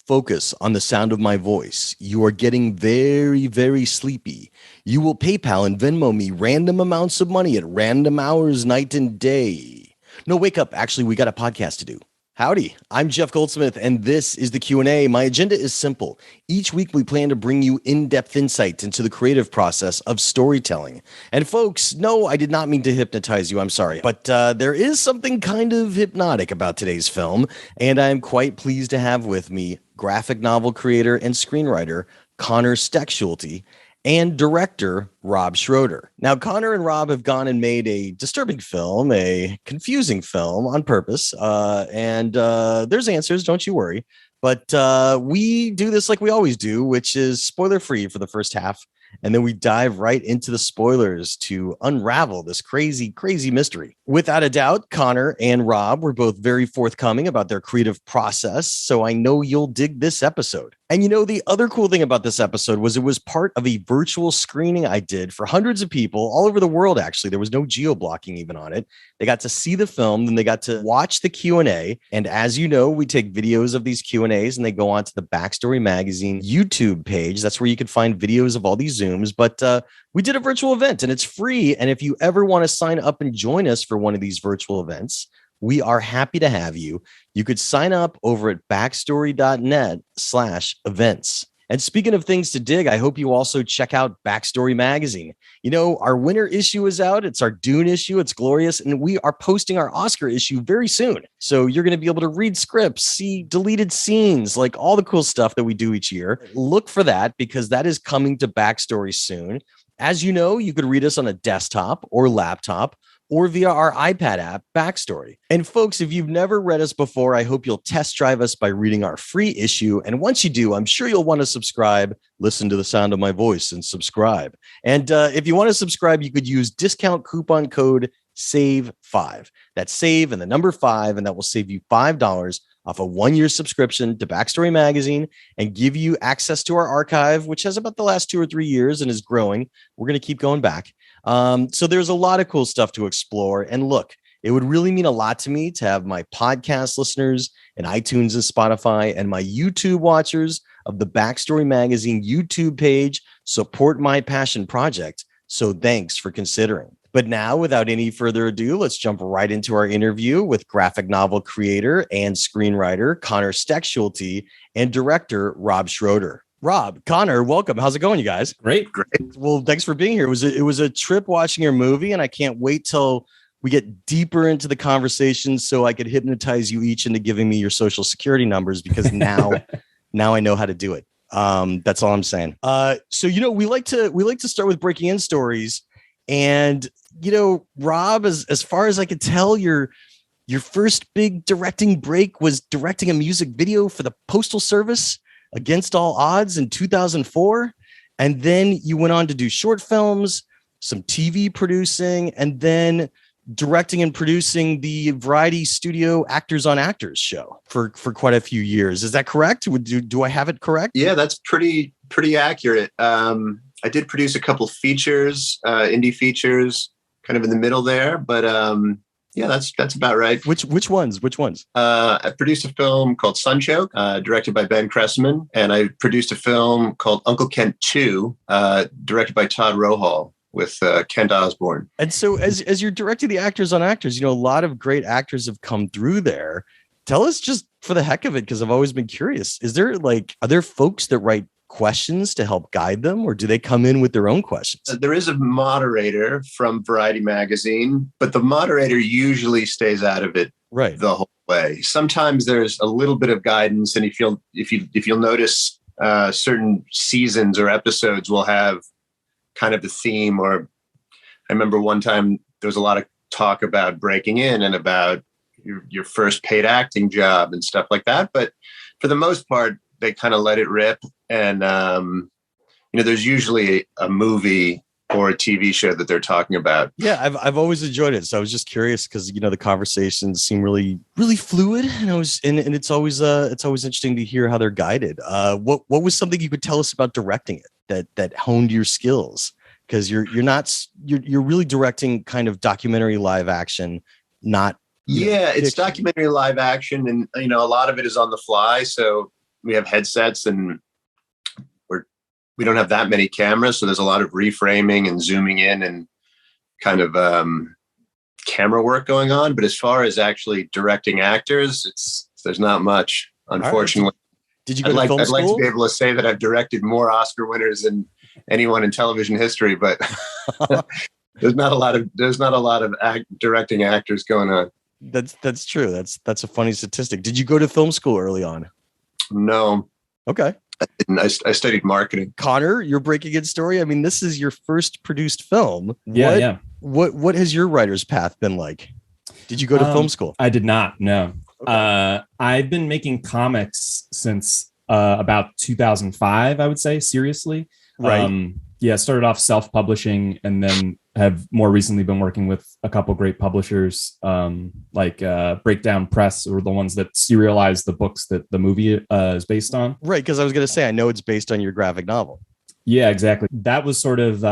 Focus on the sound of my voice. You are getting very, very sleepy. You will PayPal and Venmo me random amounts of money at random hours, night and day. No, wake up. Actually, we got a podcast to do. Howdy, I'm Jeff Goldsmith, and this is the Q&A. My agenda is simple. Each week, we plan to bring you in-depth insight into the creative process of storytelling. And folks, no, I did not mean to hypnotize you. I'm sorry. But there is something kind of hypnotic about today's film, and I'm quite pleased to have with me graphic novel creator and screenwriter Conor Stechschulte and director Rob Schroeder. Now, Conor and Rob have gone and made a disturbing film, a confusing film on purpose, and there's answers, don't you worry. But we do this like we always do, which is spoiler-free for the first half, and then we dive right into the spoilers to unravel this crazy, crazy mystery. Without a doubt, Conor and Rob were both very forthcoming about their creative process, so I know you'll dig this episode. And you know, the other cool thing about this episode was it was part of a virtual screening I did for hundreds of people all over the world, actually. There was no geo-blocking even on it. They got to see the film, then they got to watch the Q&A. And as you know, we take videos of these Q&As and they go onto the Backstory Magazine YouTube page. That's where you can find videos of all these Zooms. But we did a virtual event and it's free. And if you ever want to sign up and join us for one of these virtual events, we are happy to have you. You could sign up over at backstory.net/events. And speaking of things to dig, I hope you also check out Backstory Magazine. You know, our winter issue is out. It's our Dune issue. It's glorious. And we are posting our Oscar issue very soon. So you're going to be able to read scripts, see deleted scenes, like all the cool stuff that we do each year. Look for that because that is coming to Backstory soon. As you know, you could read us on a desktop or laptop or via our iPad app, Backstory. And folks, if you've never read us before, I hope you'll test drive us by reading our free issue. And once you do, I'm sure you'll want to subscribe, listen to the sound of my voice and subscribe. And if you want to subscribe, you could use discount coupon code SAVE5. That's SAVE and the number 5, and that will save you $5 off a 1-year subscription to Backstory Magazine and give you access to our archive, which has about the last 2 or 3 years and is growing. We're going to keep going back. So there's a lot of cool stuff to explore. And look, it would really mean a lot to me to have my podcast listeners and iTunes and Spotify and my YouTube watchers of the Backstory Magazine YouTube page support my passion project. So thanks for considering. But now, without any further ado, let's jump right into our interview with graphic novel creator and screenwriter Conor Stechschulte and director Rob Schroeder. Rob, Conor, welcome. How's it going, you guys? Great. Well, thanks for being here. It was a trip watching your movie, and I can't wait till we get deeper into the conversation so I could hypnotize you each into giving me your social security numbers because now I know how to do it. That's all I'm saying. So you know, we like to start with breaking in stories, and you know, Rob, as far as I could tell, your first big directing break was directing a music video for the Postal Service, Against All Odds, in 2004. And then you went on to do short films, some TV producing, and then directing and producing the variety studio Actors on Actors show for quite a few years. Is that correct? Do I have it correct? Yeah, that's pretty accurate. I did produce a couple features, indie features, kind of in the middle there, but yeah, that's about right. Which ones? I produced a film called Sunchoke, directed by Ben Cressman, and I produced a film called Uncle Kent 2, directed by Todd Rohal with Kent Osborne. And so as you're directing the Actors on Actors, you know, a lot of great actors have come through there. Tell us, just for the heck of it, because I've always been curious, are there folks that write questions to help guide them, or do they come in with their own questions? There is a moderator from Variety Magazine, but the moderator usually stays out of it the whole way. Sometimes there's a little bit of guidance, and if you'll notice, certain seasons or episodes will have kind of a theme. Or I remember one time there was a lot of talk about breaking in and about your first paid acting job and stuff like that. But for the most part, they kind of let it rip. And, you know, there's usually a movie or a TV show that they're talking about. Yeah, I've always enjoyed it. So I was just curious because, you know, the conversations seem really, really fluid. And it's always interesting to hear how they're guided. What was something you could tell us about directing it that honed your skills? Because you're really directing kind of documentary live action, not it's documentary live action, and you know, a lot of it is on the fly. So headsets, and we don't have that many cameras, so there's a lot of reframing and zooming in and kind of camera work going on. But as far as actually directing actors, there's not much, unfortunately. Did you go to film school? I'd like to be able to say that I've directed more Oscar winners than anyone in television history, but there's not a lot of directing actors going on. That's true. That's a funny statistic. Did you go to film school early on? No. Okay. I studied marketing. Conor, your Breaking In story. I mean, this is your first produced film. Yeah. What has your writer's path been like? Did you go to film school? I did not. No. Okay. I've been making comics since about 2005, I would say, seriously. Right. Started off self-publishing and then have more recently been working with a couple great publishers, like Breakdown Press, or the ones that serialize the books that the movie is based on. Right, because I was going to say, I know it's based on your graphic novel. Yeah, exactly. That was sort of,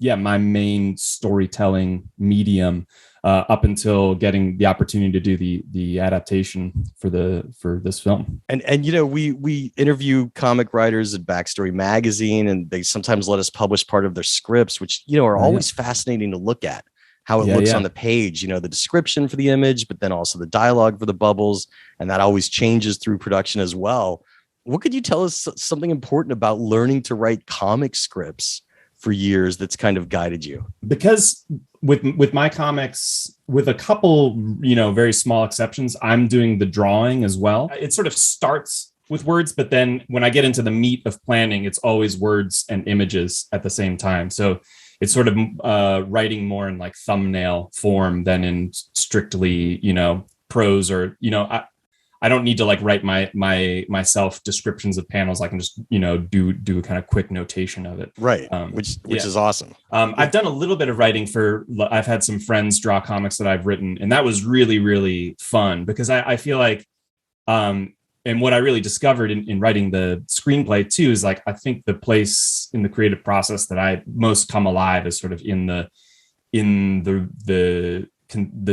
my main storytelling medium up until getting the opportunity to do the adaptation for this film. And we interview comic writers at Backstory Magazine, and they sometimes let us publish part of their scripts, which are always fascinating to look at. How it looks on the page, the description for the image, but then also the dialogue for the bubbles, and that always changes through production as well. What could you tell us something important about learning to write comic scripts for years that's kind of guided you? Because with my comics, with a couple, very small exceptions, I'm doing the drawing as well. It sort of starts with words, but then when I get into the meat of planning, it's always words and images at the same time. So it's sort of writing more in like thumbnail form than in strictly, prose, or, I don't need to like write myself descriptions of panels. I can just, do a kind of quick notation of it. Right. Which is awesome. I've done a little bit of writing I've had some friends draw comics that I've written, and that was really, really fun because I feel like, and what I really discovered in writing the screenplay too, is like, I think the place in the creative process that I most come alive is sort of in the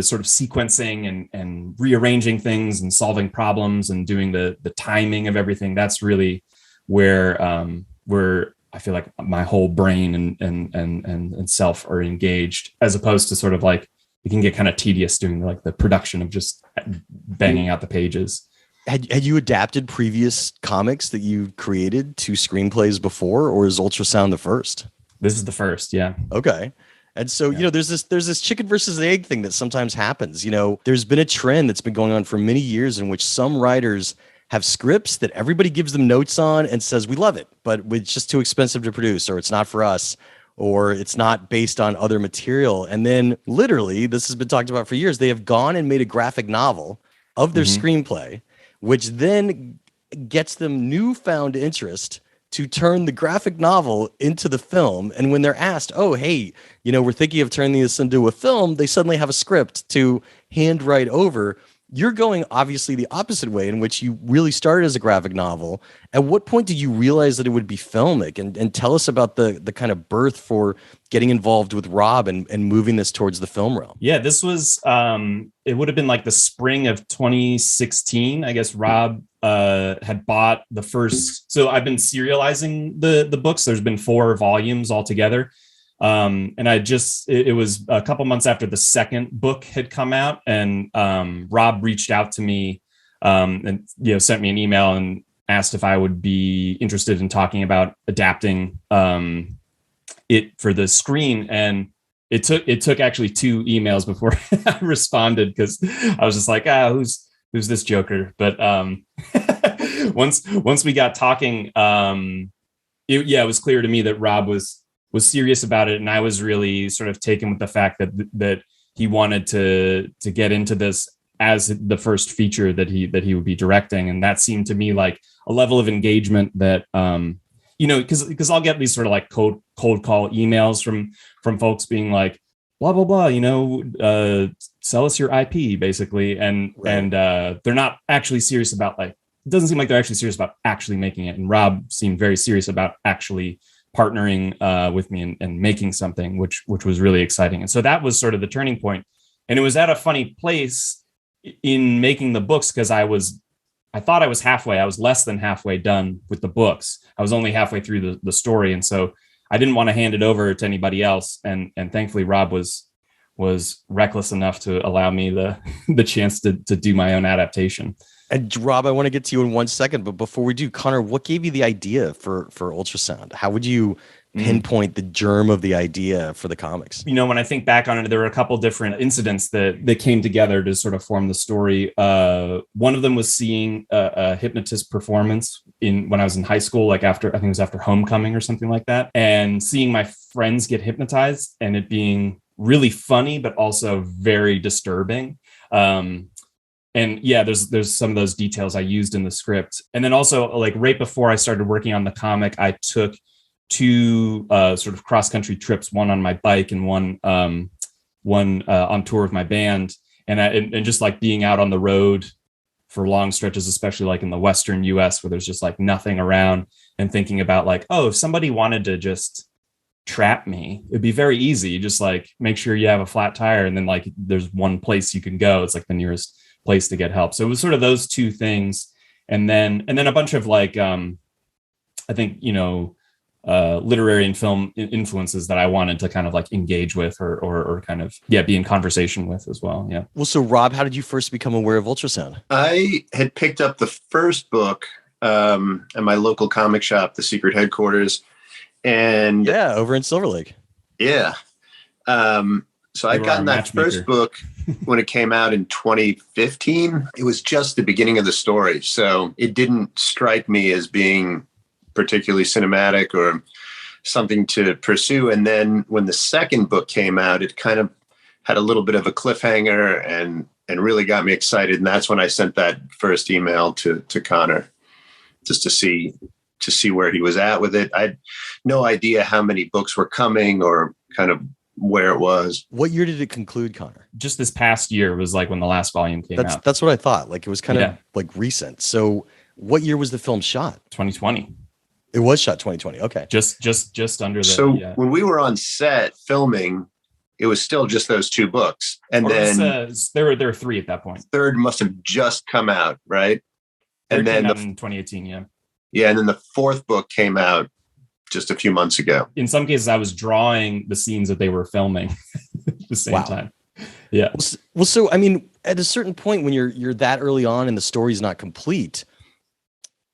sort of sequencing and rearranging things and solving problems and doing the timing of everything. That's really where I feel like my whole brain and self are engaged, as opposed to sort of like, it can get kind of tedious doing like the production of just banging out the pages. Had you adapted previous comics that you created to screenplays before, or is Ultrasound the first? This is the first, yeah. Okay. And so, there's this chicken versus the egg thing that sometimes happens. There's been a trend that's been going on for many years in which some writers have scripts that everybody gives them notes on and says, we love it, but it's just too expensive to produce, or it's not for us, or it's not based on other material. And then literally, this has been talked about for years, they have gone and made a graphic novel of their screenplay, which then gets them newfound interest to turn the graphic novel into the film. And when they're asked, oh, hey, we're thinking of turning this into a film, they suddenly have a script to handwrite over. You're going obviously the opposite way, in which you really started as a graphic novel. At what point did you realize that it would be filmic? And tell us about the kind of birth for getting involved with Rob and moving this towards the film realm. Yeah, this was, it would have been like the spring of 2016. I guess Rob had bought the first. So I've been serializing the books. There's been 4 volumes altogether. And it was a couple months after the second book had come out, and Rob reached out to me and sent me an email and asked if I would be interested in talking about adapting it for the screen. And it took actually 2 emails before I responded, because I was just like, who's this joker? But once we got talking, it was clear to me that Rob was serious about it, and I was really sort of taken with the fact that he wanted to get into this as the first feature that he would be directing. And that seemed to me like a level of engagement that because I'll get these sort of like cold call emails from folks being like, blah blah blah, sell us your IP basically, and right. And they're not actually serious about, like, it doesn't seem like they're actually serious about actually making it. And Rob seemed very serious about actually partnering with me and making something, which was really exciting. And so that was sort of the turning point. And it was at a funny place in making the books, because I I thought I was halfway. I was less than halfway done with the books. I was only halfway through the story. And so I didn't want to hand it over to anybody else. And thankfully Rob was reckless enough to allow me the chance to do my own adaptation. And Rob, I want to get to you in 1 second, but before we do, Conor, what gave you the idea for Ultrasound? How would you pinpoint the germ of the idea for the comics? When I think back on it, there were a couple different incidents that came together to sort of form the story. One of them was seeing a hypnotist performance when I was in high school, like I think it was after homecoming or something like that, and seeing my friends get hypnotized and it being really funny, but also very disturbing. And yeah, there's some of those details I used in the script. And then also, like right before I started working on the comic, I took 2 sort of cross-country trips, one on my bike and one on tour with my band. And just like being out on the road for long stretches, especially like in the Western US where there's just like nothing around, and thinking about like, oh, if somebody wanted to just trap me, it'd be very easy. Just like make sure you have a flat tire, and then like there's one place you can go. It's like the nearest place to get help. So it was sort of those 2 things. And then a bunch of like, I think, literary and film influences that I wanted to kind of like engage with or kind of, be in conversation with as well. Yeah. Well, so Rob, how did you first become aware of Ultrasound? I had picked up the first book at my local comic shop, The Secret Headquarters. And over in Silver Lake. Yeah. So I'd gotten that first book when it came out in 2015. It was just the beginning of the story. So it didn't strike me as being particularly cinematic or something to pursue. And then when the second book came out, it kind of had a little bit of a cliffhanger and really got me excited. And that's when I sent that first email to Conor, just to see where he was at with it. I had no idea how many books were coming or kind of where it was. What year did it conclude, Conor? Just this past year was like when the last volume came out. That's what I thought. Like it was kind of like recent. So what year was the film shot? 2020. It was shot 2020. Okay. Just under the. So when we were on set filming, it was still just those 2 books. And then there were 3 at that point. Third must have just come out, right? And then in 2018, yeah. Yeah, and then the 4th book came out just a few months ago. In some cases, I was drawing the scenes that they were filming at the same time. Yeah. Well, so I mean, at a certain point when you're that early on and the story's not complete,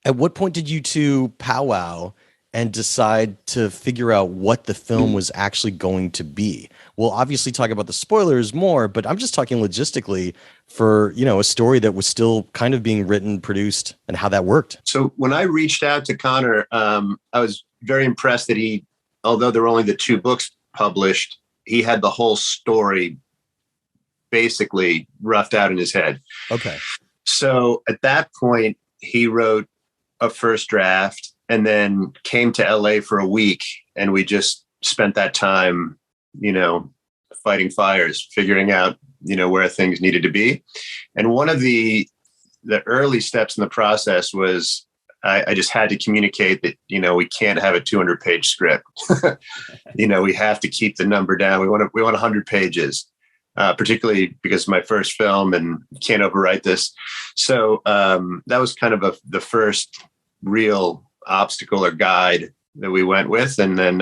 at what point did you 2 powwow and decide to figure out what the film was actually going to be? We'll obviously talk about the spoilers more, but I'm just talking logistically for, a story that was still kind of being written, produced, and how that worked. So when I reached out to Conor, I was very impressed that although there were only the 2 books published, he had the whole story basically roughed out in his head. Okay. So at that point, he wrote a first draft and then came to LA for a week. And we just spent that time, fighting fires, figuring out, where things needed to be. And one of the early steps in the process was I just had to communicate that, we can't have a 200-page script. We have to keep the number down. We want 100 pages, particularly because it's my first film and can't overwrite this. So that was kind of the first real obstacle or guide that we went with. And then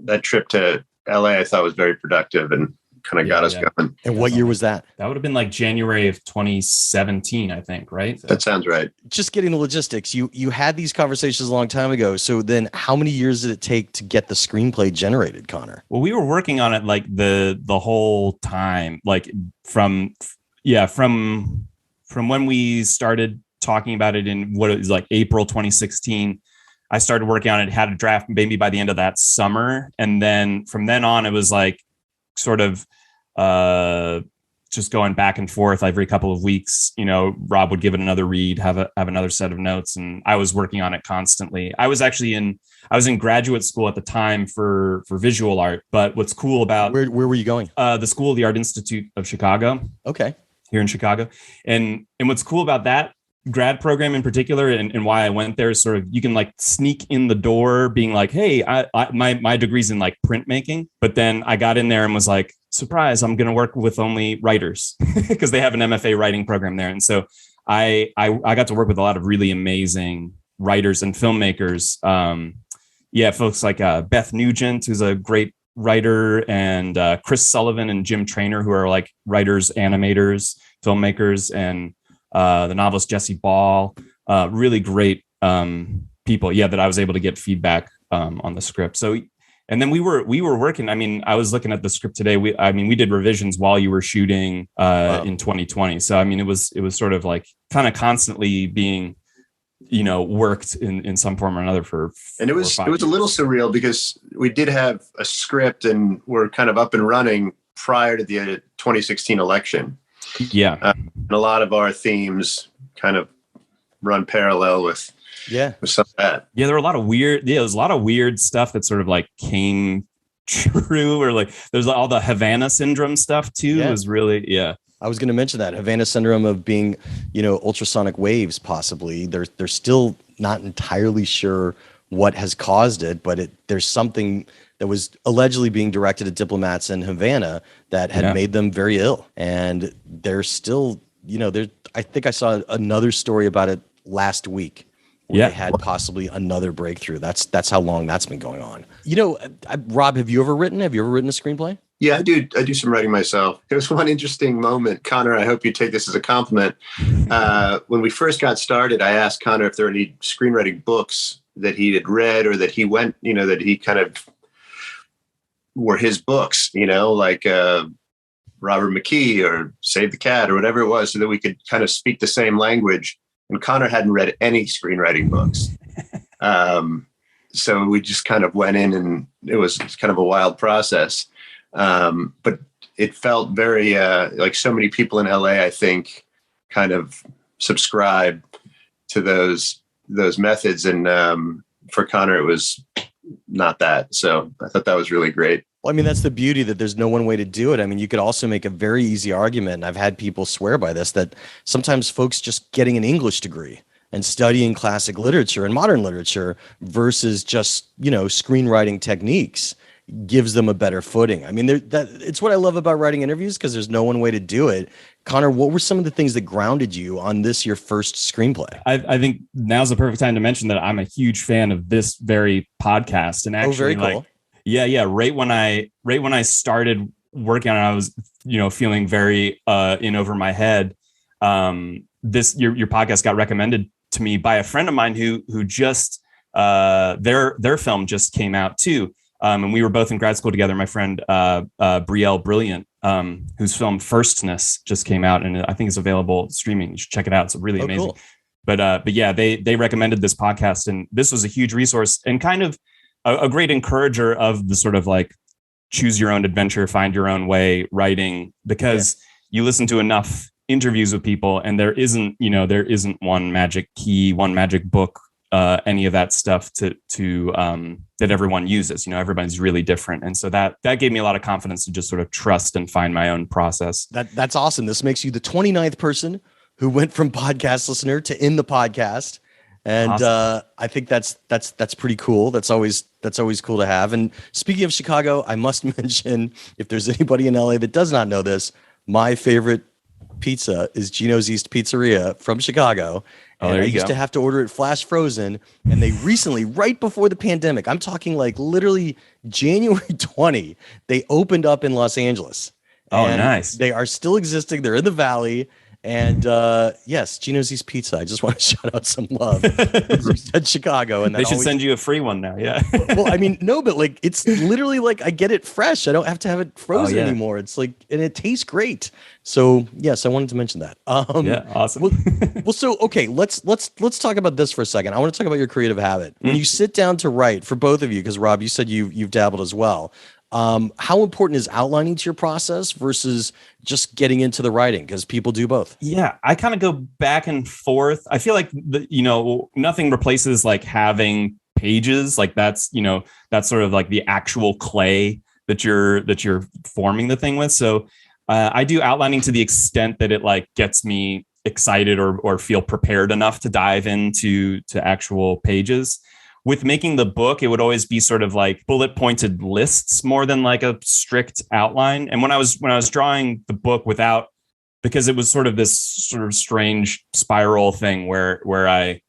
that trip to LA, I thought was very productive and kind of got us going. And what year was that? That would have been like January of 2017, I think, right? That sounds right. Just getting the logistics. You had these conversations a long time ago. So then how many years did it take to get the screenplay generated, Conor? Well, we were working on it like the whole time, like from when we started talking about it in what it was like April 2016. I started working on it, had a draft maybe by the end of that summer. And then from then on, it was like sort of just going back and forth every couple of weeks. Rob would give it another read, have another set of notes. And I was working on it constantly. I was in graduate school at the time for visual art. But what's cool about where were you going? The School of the Art Institute of Chicago. Okay. Here in Chicago. And what's cool about that grad program in particular and why I went there is sort of you can like sneak in the door being like, hey, my degree's in like printmaking. But then I got in there and was like, surprise, I'm going to work with only writers because they have an MFA writing program there. And so I got to work with a lot of really amazing writers and filmmakers. Folks like Beth Nugent, who's a great writer, and Chris Sullivan and Jim Traynor, who are like writers, animators, filmmakers, and the novelist Jesse Ball. Really great people. Yeah, that I was able to get feedback on the script. So, and then we were working. I mean, I was looking at the script today. We did revisions while you were shooting in 2020. So I mean, it was sort of like kind of constantly being, worked in some form or another for. And it was a little surreal because we did have a script and we're kind of up and running prior to the 2016 election. Yeah, and a lot of our themes kind of run parallel with some of that. Yeah, there were a lot of weird. Yeah, there's a lot of weird stuff that sort of like came true, or like there's all the Havana syndrome stuff too. Yeah. Was really I was going to mention that Havana syndrome of being, ultrasonic waves. Possibly they're still not entirely sure what has caused it, but there's something that was allegedly being directed at diplomats in Havana that had made them very ill, and they're still, I think I saw another story about it last week. Where they had possibly another breakthrough. That's how long that's been going on. Rob, have you ever written a screenplay? Yeah, I do some writing myself. There was one interesting moment, Conor. I hope you take this as a compliment. When we first got started, I asked Conor if there were any screenwriting books that he had read or that he went, that he kind of were his books, like Robert McKee or Save the Cat or whatever it was, so that we could kind of speak the same language. And Conor hadn't read any screenwriting books. So we just kind of went in, and it was kind of a wild process. But it felt very like so many people in LA, I think, kind of subscribe to those methods. And for Conor, it was not that. So I thought that was really great. Well, I mean, that's the beauty, that there's no one way to do it. I mean, you could also make a very easy argument, and I've had people swear by this, that sometimes folks just getting an English degree and studying classic literature and modern literature versus just, screenwriting techniques gives them a better footing. I mean, it's what I love about writing interviews, because there's no one way to do it. Conor, what were some of the things that grounded you on your first screenplay? I think now's the perfect time to mention that I'm a huge fan of this very podcast. And actually, very cool. Yeah. Right when I started working on it, I was, feeling very in over my head. Your podcast got recommended to me by a friend of mine who just their film just came out too. And we were both in grad school together. My friend Brielle Brilliant, whose film Firstness just came out, and I think it's available streaming. You should check it out. It's really amazing. Cool. But yeah, they recommended this podcast, and this was a huge resource and kind of a great encourager of the sort of like choose your own adventure, find your own way writing, because you listen to enough interviews with people, and there isn't one magic key, one magic book, any of that stuff to that everyone uses. Everybody's really different, and so that gave me a lot of confidence to just sort of trust and find my own process. That's awesome. This makes you the 29th person who went from podcast listener to in the podcast. And awesome. I think that's pretty cool. That's always cool to have. And speaking of Chicago, I must mention, if there's anybody in LA that does not know this, my favorite pizza is Gino's East Pizzeria from Chicago. And I used to have to order it flash frozen. And they recently, right before the pandemic, I'm talking like literally January 20, they opened up in Los Angeles. Oh, nice. They are still existing. They're in the Valley. And yes, Gino's East Pizza. I just want to shout out some love. At Chicago, and they should send you a free one now. Yeah. Well, I mean, no, but like it's literally like I get it fresh. I don't have to have it frozen anymore. It's like, and it tastes great. So yes, I wanted to mention that. Yeah, awesome. Well, so okay, let's talk about this for a second. I want to talk about your creative habit. When you sit down to write, for both of you, because Rob, you said you've dabbled as well. How important is outlining to your process versus just getting into the writing? Because people do both. Yeah, I kind of go back and forth. I feel like nothing replaces like having pages. Like that's sort of like the actual clay that you're forming the thing with. So I do outlining to the extent that it like gets me excited or feel prepared enough to dive into actual pages. With making the book, it would always be sort of like bullet pointed lists more than like a strict outline. And when I was drawing the book without because it was sort of this sort of strange spiral thing where I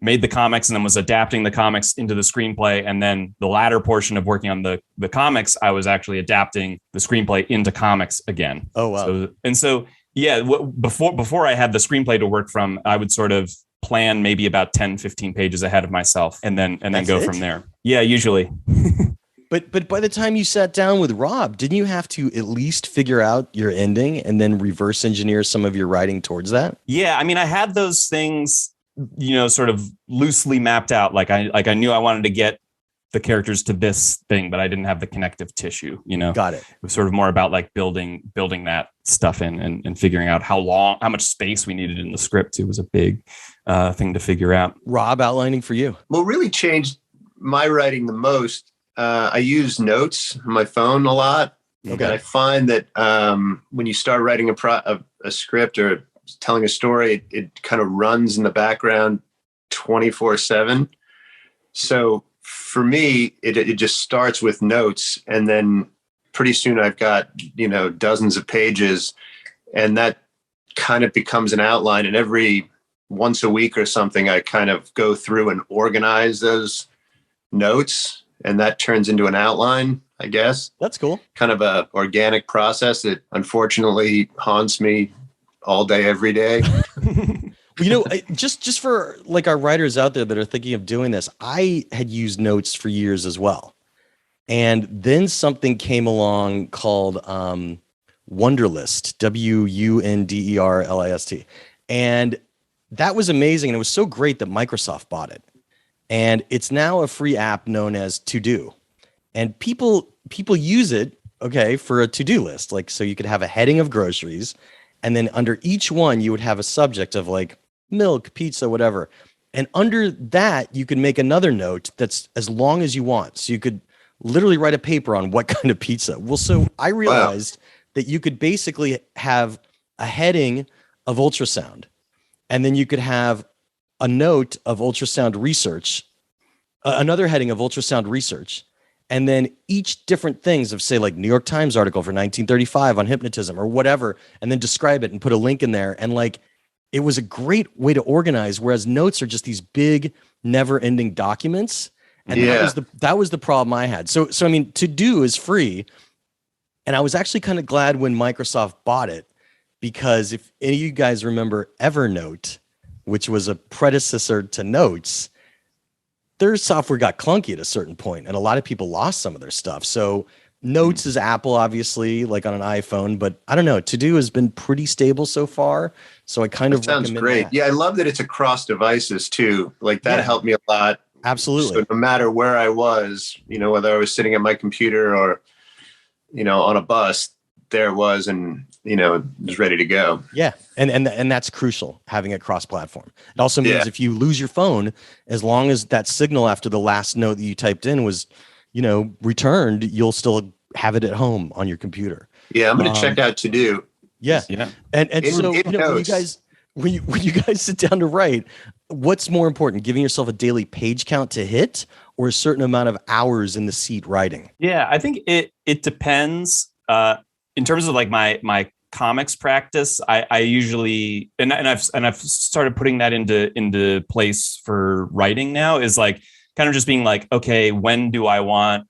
made the comics and then was adapting the comics into the screenplay. And then the latter portion of working on the comics, I was actually adapting the screenplay into comics again. Oh, wow. So yeah, before I had the screenplay to work from, I would sort of plan maybe about 10, 15 pages ahead of myself and then go from there. Yeah, usually. But by the time you sat down with Rob, didn't you have to at least figure out your ending and then reverse engineer some of your writing towards that? Yeah, I mean, I had those things, sort of loosely mapped out. Like I knew I wanted to get the characters to this thing, but I didn't have the connective tissue, Got it. It was sort of more about like building that stuff in and figuring out how much space we needed in the script. It was a big thing to figure out. Rob, outlining for you. What really changed my writing the most, I use notes on my phone a lot. Okay. And I find that when you start writing a script or telling a story, it kind of runs in the background 24/7. So for me, it just starts with notes, and then pretty soon I've got, dozens of pages, and that kind of becomes an outline. And every once a week or something, I kind of go through and organize those notes, and that turns into an outline, I guess. That's cool. Kind of a organic process that unfortunately haunts me all day, every day. Just for like our writers out there that are thinking of doing this, I had used notes for years as well. And then something came along called Wunderlist, Wunderlist. And that was amazing. And it was so great that Microsoft bought it. And it's now a free app known as To Do. And people use it, for a to-do list. Like, so you could have a heading of groceries, and then under each one, you would have a subject of like milk, pizza, whatever. And under that, you could make another note that's as long as you want. So you could literally write a paper on what kind of pizza. Well, so I realized that you could basically have a heading of ultrasound, and then you could have a note of ultrasound research, another heading of ultrasound research, and then each different things of, say, like New York Times article for 1935 on hypnotism or whatever, and then describe it and put a link in there. And like, it was a great way to organize, whereas notes are just these big, never-ending documents. And that was the problem I had. So I mean, To Do is free, and I was actually kind of glad when Microsoft bought it, because if any of you guys remember Evernote, which was a predecessor to Notes, their software got clunky at a certain point, and a lot of people lost some of their stuff. So Notes is Apple, obviously, like on an iPhone, but I don't know. To Do has been pretty stable so far. So I kind of sounds great. that. Yeah, I love that it's across devices too. Like that helped me a lot. Absolutely. So no matter where I was, whether I was sitting at my computer or, on a bus, there it was, and was ready to go. Yeah, and that's crucial, having it cross-platform. It also means if you lose your phone, as long as that signal after the last note that you typed in was, returned, you'll still have it at home on your computer. Yeah, I'm going to check out To Do. Yeah. And so when you guys sit down to write, what's more important, giving yourself a daily page count to hit, or a certain amount of hours in the seat writing? Yeah, I think it depends. In terms of like my comics practice, I usually and I've started putting that into place for writing now, is like kind of just being like, okay, when do I want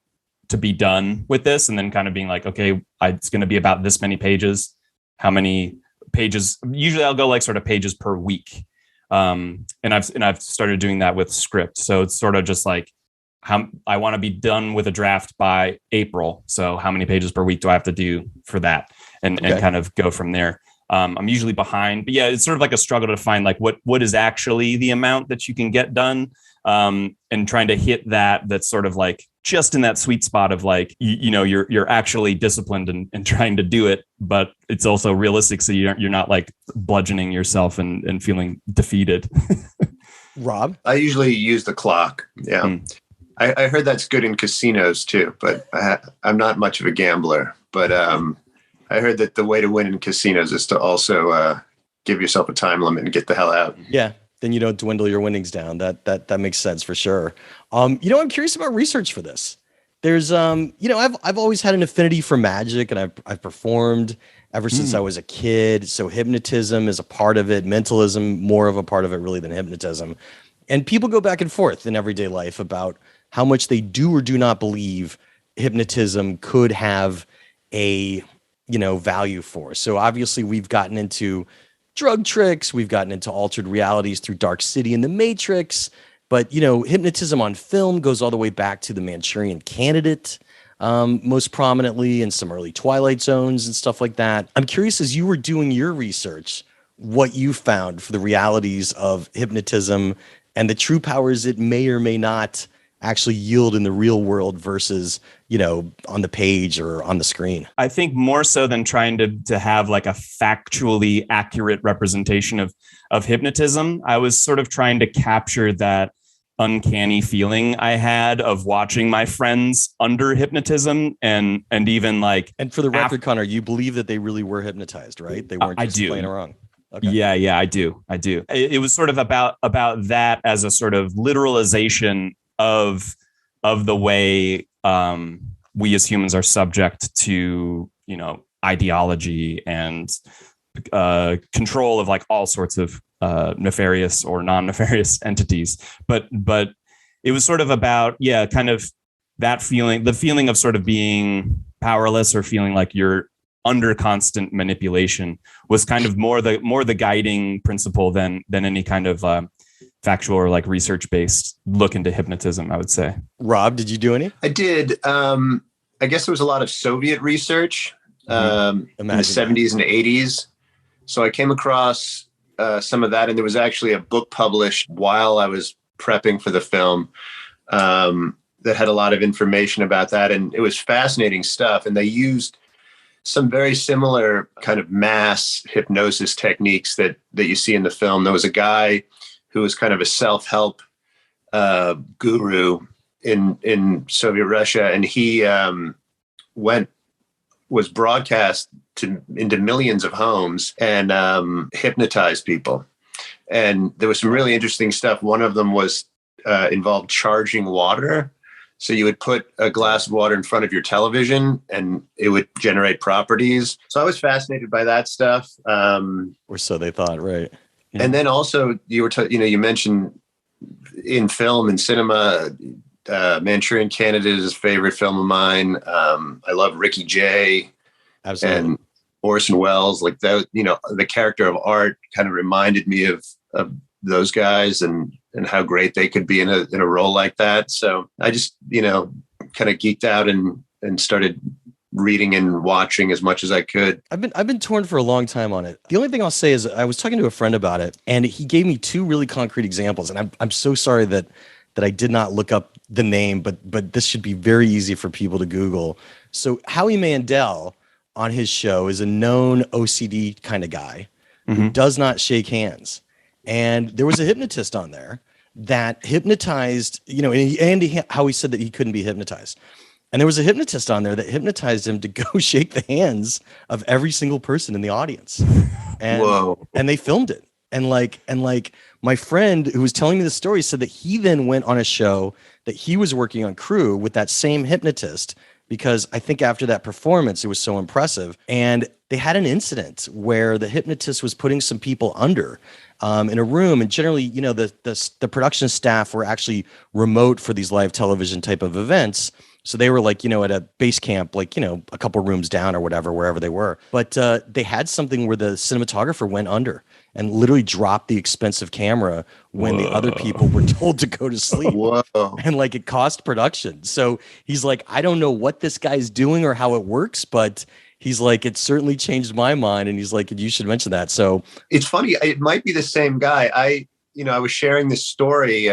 to be done with this? And then kind of being like, okay, it's going to be about this many pages. How many pages? Usually I'll go like sort of pages per week. And I've started doing that with script. So it's sort of just like, how I want to be done with a draft by April. So how many pages per week do I have to do for that? And kind of go from there. I'm usually behind, but yeah, it's sort of like a struggle to find like what is actually the amount that you can get done. And trying to hit that's sort of like just in that sweet spot of like, you're actually disciplined and trying to do it, but it's also realistic. So you're not like bludgeoning yourself and feeling defeated. Rob? I usually use the clock. Yeah. I heard that's good in casinos too, but I'm not much of a gambler. But I heard that the way to win in casinos is to also give yourself a time limit and get the hell out. Yeah, then you don't dwindle your winnings down. That makes sense for sure. I'm curious about research for this. There's I've always had an affinity for magic, and I've performed, ever since I was a kid. So hypnotism is a part of it, mentalism more of a part of it really than hypnotism. And people go back and forth in everyday life about how much they do or do not believe hypnotism could have a, value for. So obviously we've gotten into drug tricks, we've gotten into altered realities through Dark City and The Matrix, but hypnotism on film goes all the way back to The Manchurian Candidate, most prominently, in some early Twilight Zones and stuff like that. I'm curious, as you were doing your research, what you found for the realities of hypnotism and the true powers it may or may not actually yield in the real world versus, on the page or on the screen. I think more so than trying to have like a factually accurate representation of hypnotism, I was sort of trying to capture that uncanny feeling I had of watching my friends under hypnotism and even like. And for the record, Connor, you believe that they really were hypnotized, right? They weren't just playing around. Okay. Yeah, I do. It was sort of about that as a sort of literalization of the way we as humans are subject to, ideology and control of like all sorts of nefarious or non-nefarious entities. But it was sort of about, kind of that feeling, the feeling of sort of being powerless or feeling like you're under constant manipulation was kind of more the guiding principle than any kind of factual or like research-based look into hypnotism, I would say. Rob, did you do any? I did. I guess there was a lot of Soviet research in the 70s and 80s. So I came across some of that, and there was actually a book published while I was prepping for the film that had a lot of information about that. And it was fascinating stuff. And they used some very similar kind of mass hypnosis techniques that you see in the film. There was a guy who was kind of a self-help guru in Soviet Russia, and he was broadcast into millions of homes and hypnotized people. And there was some really interesting stuff. One of them was involved charging water. So you would put a glass of water in front of your television and it would generate properties. So I was fascinated by that stuff. Or so they thought, right? Yeah. And then also you mentioned in film and cinema, Manchurian Candidate is a favorite film of mine. I love Ricky Jay. Absolutely. And Orson Welles, like that, the character of Art kind of reminded me of those guys and how great they could be in a role like that. So I just, kind of geeked out and started reading and watching as much as I could. I've been torn for a long time on it. The only thing I'll say is I was talking to a friend about it, and he gave me two really concrete examples. And I'm so sorry that I did not look up the name, but this should be very easy for people to Google. So Howie Mandel on his show is a known OCD kind of guy who does not shake hands. And there was a hypnotist on there that hypnotized, how he said that he couldn't be hypnotized. And there was a hypnotist on there that hypnotized him to go shake the hands of every single person in the audience. And, Whoa. And they filmed it. And my friend who was telling me the story said that he then went on a show that he was working on crew with that same hypnotist, because I think after that performance, it was so impressive. And they had an incident where the hypnotist was putting some people under in a room. And generally, the production staff were actually remote for these live television type of events. So they were like, at a base camp, like, a couple rooms down or whatever, wherever they were. But they had something where the cinematographer went under and literally dropped the expensive camera when the other people were told to go to sleep. Whoa. And it cost production. So he's like, I don't know what this guy's doing or how it works, but he's like, it certainly changed my mind. And he's like, you should mention that. So it's funny. It might be the same guy. I was sharing this story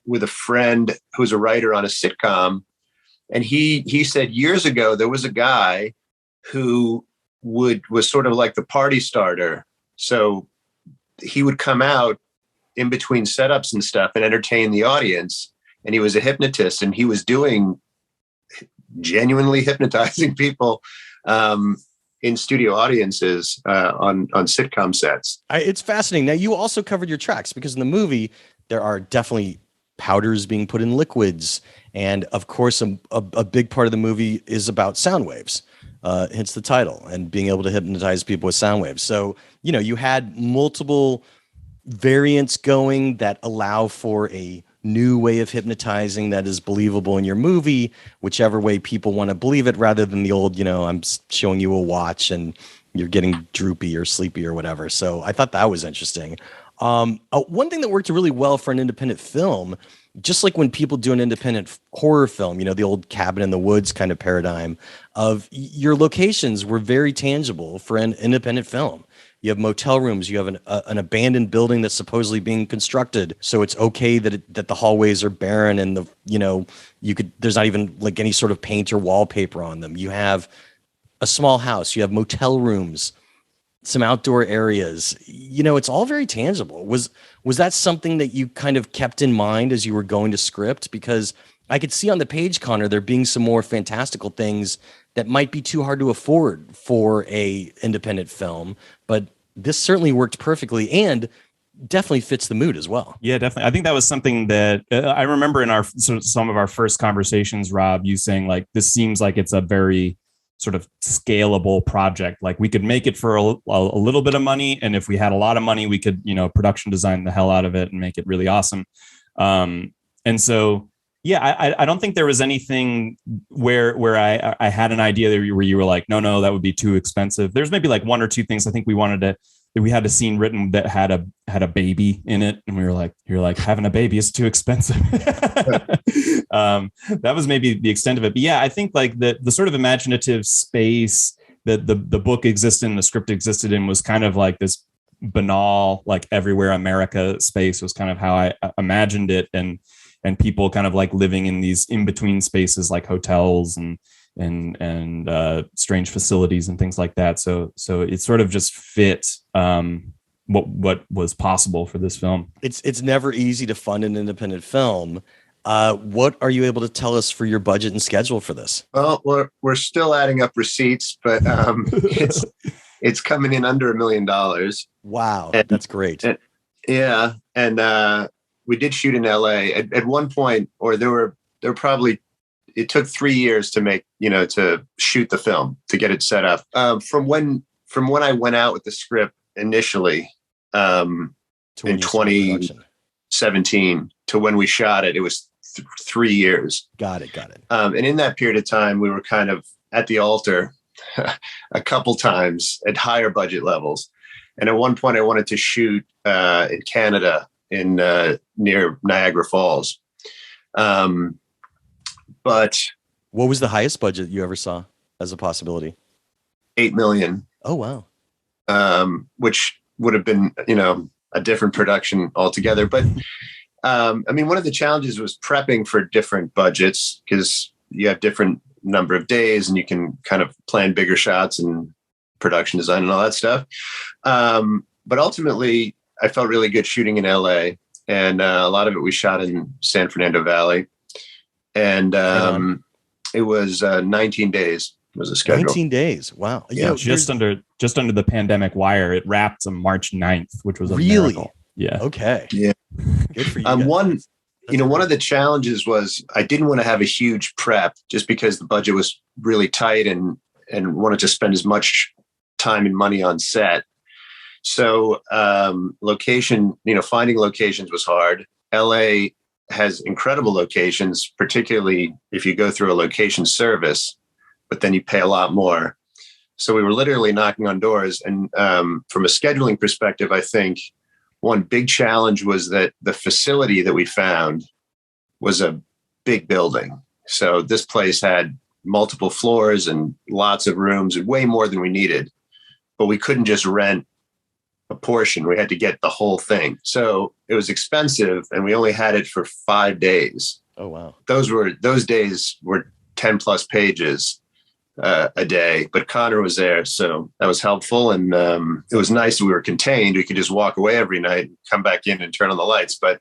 with a friend who's a writer on a sitcom. And he said years ago, there was a guy who was sort of like the party starter. So he would come out in between setups and stuff and entertain the audience. And he was a hypnotist, and he was genuinely hypnotizing people in studio audiences on sitcom sets. It's fascinating. Now, you also covered your tracks, because in the movie, there are definitely powders being put in liquids. And of course, a big part of the movie is about sound waves. hence the title, and being able to hypnotize people with sound waves. So, you had multiple variants going that allow for a new way of hypnotizing that is believable in your movie, whichever way people want to believe it, rather than the old, I'm showing you a watch and you're getting droopy or sleepy or whatever. So I thought that was interesting. One thing that worked really well for an independent film, just like when people do an independent horror film, the old cabin in the woods kind of paradigm of your locations were very tangible for an independent film. You have motel rooms. You have an abandoned building that's supposedly being constructed, so it's okay that the hallways are barren and there's not even like any sort of paint or wallpaper on them. You have a small house. You have motel rooms, some outdoor areas. It's all very tangible. Was that something that you kind of kept in mind as you were going to script? Because I could see on the page, Conor, there being some more fantastical things that might be too hard to afford for a independent film, but this certainly worked perfectly and definitely fits the mood as well. Yeah, definitely. I think that was something that I remember in some of our first conversations, Rob, you saying like, this seems like it's a very sort of scalable project. Like we could make it for a little bit of money. And if we had a lot of money, we could, production design the hell out of it and make it really awesome. And so, yeah, I don't think there was anything where I had an idea where you were like, no, that would be too expensive. There's maybe like one or two things I think we had a scene written that had a baby in it. And you're like, having a baby is too expensive. That was maybe the extent of it. But yeah, I think like the sort of imaginative space that the book existed and the script existed in was kind of like this banal, like everywhere America space was kind of how I imagined it. And people kind of like living in these in-between spaces like hotels and strange facilities and things like that. So it sort of just fit what was possible for this film. It's never easy to fund an independent film. What are you able to tell us for your budget and schedule for this? Well, we're still adding up receipts, but it's coming in under $1 million. Wow, and, that's great. Yeah, and we did shoot in LA at one point, or there were probably, it took 3 years to make, to shoot the film, to get it set up. From when I went out with the script initially, in 2017 to when we shot it, it was 3 years. Got it. And in that period of time, we were kind of at the altar a couple times at higher budget levels. And at one point I wanted to shoot in Canada, in near Niagara Falls. But what was the highest budget you ever saw as a possibility? $8 million. Oh, wow. Which would have been, a different production altogether. But one of the challenges was prepping for different budgets, because you have different number of days and you can kind of plan bigger shots and production design and all that stuff. But ultimately, I felt really good shooting in LA, and a lot of it we shot in San Fernando Valley. And it was 19 days was the schedule. 19 days. Wow. Yeah, just under the pandemic wire. It wrapped on March 9th, which was a miracle. Yeah. Okay. Yeah. Good for you. One of the challenges was I didn't want to have a huge prep, just because the budget was really tight and wanted to spend as much time and money on set. So location, finding locations was hard. LA has incredible locations, particularly if you go through a location service, but then you pay a lot more. So we were literally knocking on doors. And from a scheduling perspective, I think one big challenge was that the facility that we found was a big building. So this place had multiple floors and lots of rooms, and way more than we needed. But we couldn't just rent a portion. We had to get the whole thing. So it was expensive, and we only had it for 5 days. Oh, wow. Those days were 10 plus pages a day, but Conor was there. So that was helpful. And it was nice that we were contained. We could just walk away every night, come back in and turn on the lights. But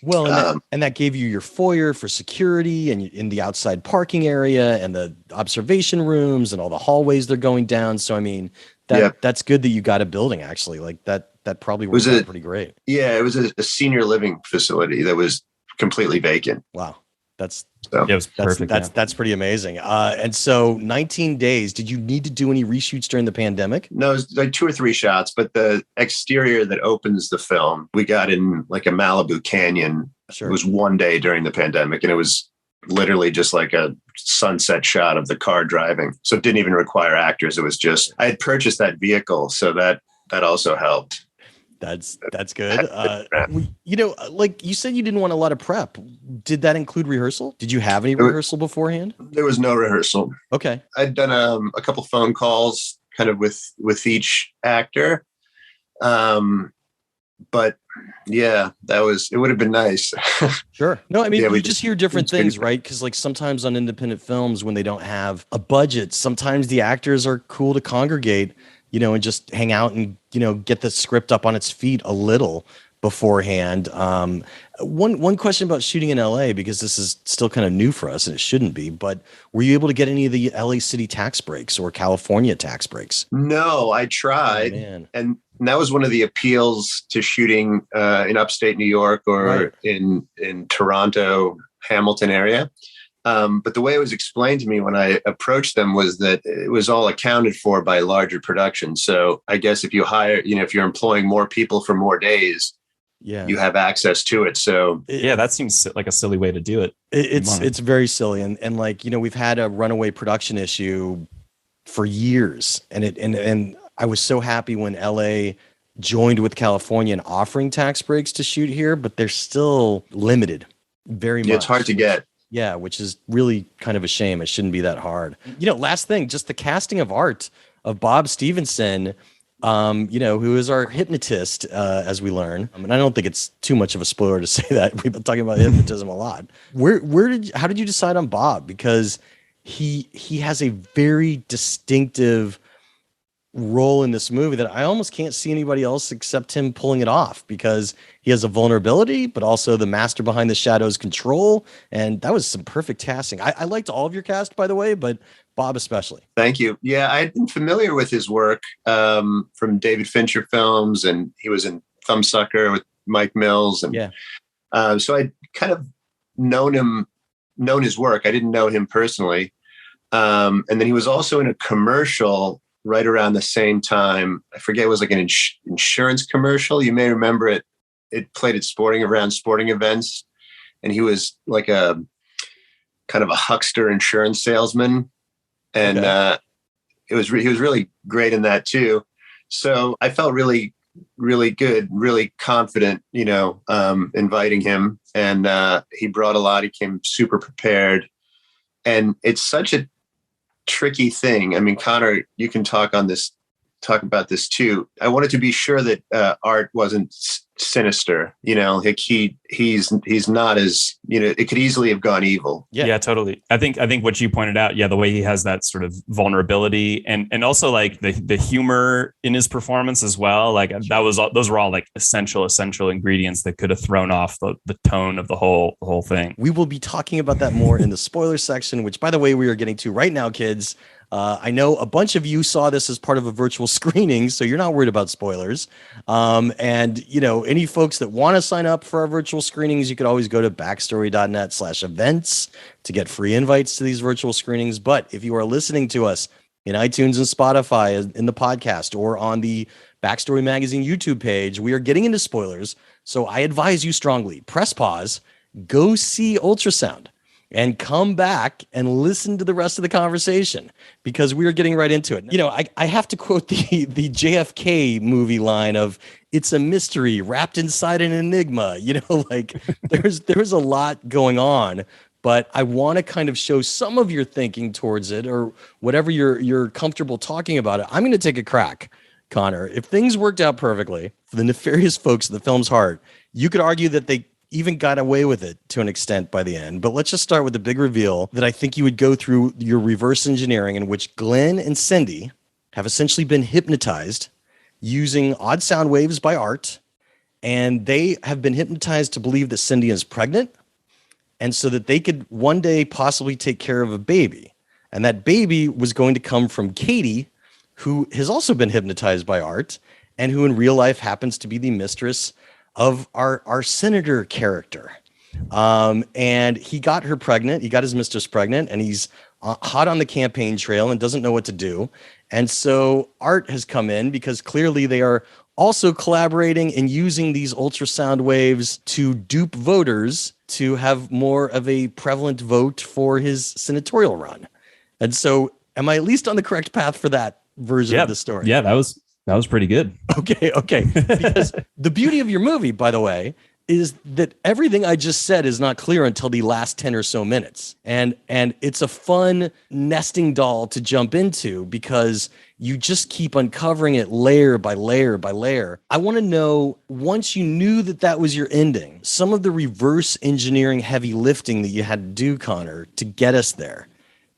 and that gave you your foyer for security, and in the outside parking area and the observation rooms and all the hallways they're going down. So, that's good that you got a building, actually. Like that probably worked out pretty great. Yeah, it was a senior living facility that was completely vacant. Wow. That's it was perfect. That's pretty amazing. And so 19 days, did you need to do any reshoots during the pandemic? No, it was like 2 or 3 shots, but the exterior that opens the film, we got in like a Malibu canyon. Sure. It was one day during the pandemic, and it was literally just like a sunset shot of the car driving. So it didn't even require actors. It was just, I had purchased that vehicle. So that also helped. That's good. Like you said, you didn't want a lot of prep. Did that include rehearsal? Did you have any rehearsal beforehand? There was no rehearsal. Okay. I'd done a couple phone calls kind of with each actor. But yeah, it would have been nice. Sure. No, I mean, you just hear different things, right? Because like sometimes on independent films, when they don't have a budget, sometimes the actors are cool to congregate, and just hang out and, get the script up on its feet a little beforehand. One question about shooting in LA, because this is still kind of new for us and it shouldn't be, but were you able to get any of the LA City tax breaks or California tax breaks? No, I tried. And that was one of the appeals to shooting in upstate New York or in Toronto, Hamilton area. But the way it was explained to me when I approached them was that it was all accounted for by larger productions. So I guess if you hire, if you're employing more people for more days, you have access to it. So that seems like a silly way to do it. It's very silly. And like, we've had a runaway production issue for years. And I was so happy when LA joined with California in offering tax breaks to shoot here, but they're still limited very much. It's hard to get. Yeah, which is really kind of a shame. It shouldn't be that hard. Last thing, just the casting of art of Bob Stevenson, who is our hypnotist, as we learn. And I don't think it's too much of a spoiler to say that. We've been talking about hypnotism a lot. How did you decide on Bob? Because he has a very distinctive role in this movie that I almost can't see anybody else except him pulling it off, because he has a vulnerability, but also the master behind the shadows control. And that was some perfect casting. I liked all of your cast, by the way, but Bob especially. Thank you. Yeah, I'd been familiar with his work from David Fincher films, and he was in Thumbsucker with Mike Mills. And so I'd kind of known his work. I didn't know him personally. And then he was also in a commercial right around the same time. I forget, it was like an insurance commercial. You may remember it. It played at sporting events. And he was like a kind of a huckster insurance salesman. And he was really great in that too. So I felt really, really good, really confident, inviting him. And he brought a lot. He came super prepared. And it's such a tricky thing. I mean, Conor, you can talk about this too. I wanted to be sure that Art wasn't sinister, like he's not as, it could easily have gone evil. Yeah, totally. I think what you pointed out, the way he has that sort of vulnerability and also like the humor in his performance as well. Like those were all like essential ingredients that could have thrown off the tone of the whole thing. We will be talking about that more in the spoiler section, which by the way, we are getting to right now, kids. I know a bunch of you saw this as part of a virtual screening, so you're not worried about spoilers. And, any folks that want to sign up for our virtual screenings, you could always go to backstory.net/events to get free invites to these virtual screenings. But if you are listening to us in iTunes and Spotify in the podcast or on the Backstory Magazine YouTube page, we are getting into spoilers. So I advise you strongly, press pause, go see Ultrasound, and come back and listen to the rest of the conversation, because we are getting right into it. I have to quote the JFK movie line of, "It's a mystery wrapped inside an enigma." There's a lot going on, but I want to kind of show some of your thinking towards it, or whatever you're comfortable talking about it. I'm going to take a crack, Conor. If things worked out perfectly for the nefarious folks at the film's heart, you could argue that they even got away with it to an extent by the end. But let's just start with the big reveal that I think you would go through your reverse engineering, in which Glenn and Cindy have essentially been hypnotized using odd sound waves by Art. And they have been hypnotized to believe that Cindy is pregnant, and so that they could one day possibly take care of a baby. And that baby was going to come from Katie, who has also been hypnotized by Art, and who in real life happens to be the mistress of our senator character. And he got her pregnant. He got his mistress pregnant, and he's hot on the campaign trail and doesn't know what to do. And so Art has come in because clearly they are also collaborating and using these ultrasound waves to dupe voters to have more of a prevalent vote for his senatorial run. And so am I at least on the correct path for that version of the story? Yeah, that was pretty good. Okay. Because the beauty of your movie, by the way, is that everything I just said is not clear until the last 10 or so minutes. And it's a fun nesting doll to jump into because you just keep uncovering it layer by layer by layer. I want to know, once you knew that that was your ending, some of the reverse engineering heavy lifting that you had to do, Conor, to get us there.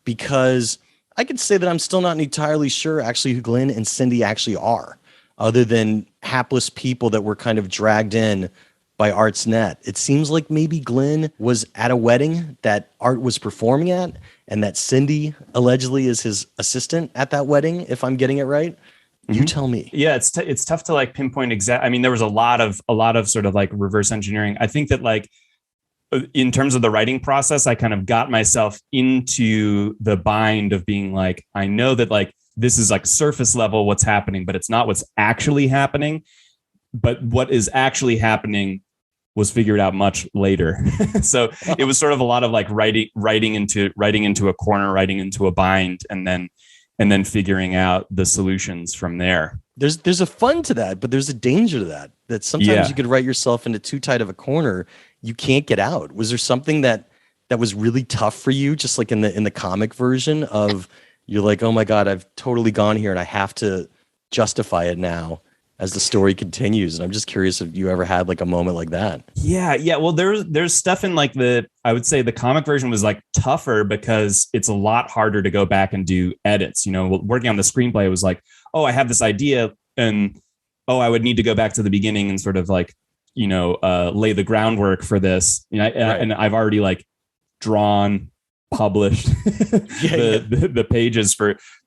Because I could say that I'm still not entirely sure actually who Glenn and Cindy actually are, other than hapless people that were kind of dragged in by Art's net. It seems like maybe Glenn was at a wedding that Art was performing at, and that Cindy allegedly is his assistant at that wedding, if I'm getting it right. You tell me. Yeah, it's tough to like pinpoint exact. I mean, there was a lot of sort of like reverse engineering. I think that like in terms of the writing process, I kind of got myself into the bind of being like, I know that like this is like surface level what's happening, but it's not what's actually happening. But what is actually happening was figured out much later. So it was sort of a lot of like writing into a corner, writing into a bind, and then figuring out the solutions from there. There's a fun to that, but there's a danger to that. That sometimes you could write yourself into too tight of a corner. You can't get out. Was there something that was really tough for you, just like in the comic version of you're like, oh my God, I've totally gone here and I have to justify it now as the story continues? And I'm just curious if you ever had like a moment like that. Yeah. Well, there's stuff in like I would say the comic version was like tougher because it's a lot harder to go back and do edits. You know, working on the screenplay, it was like, oh, I have this idea, and I would need to go back to the beginning and sort of like, you know, lay the groundwork for this. You know, and I've already like drawn, published the pages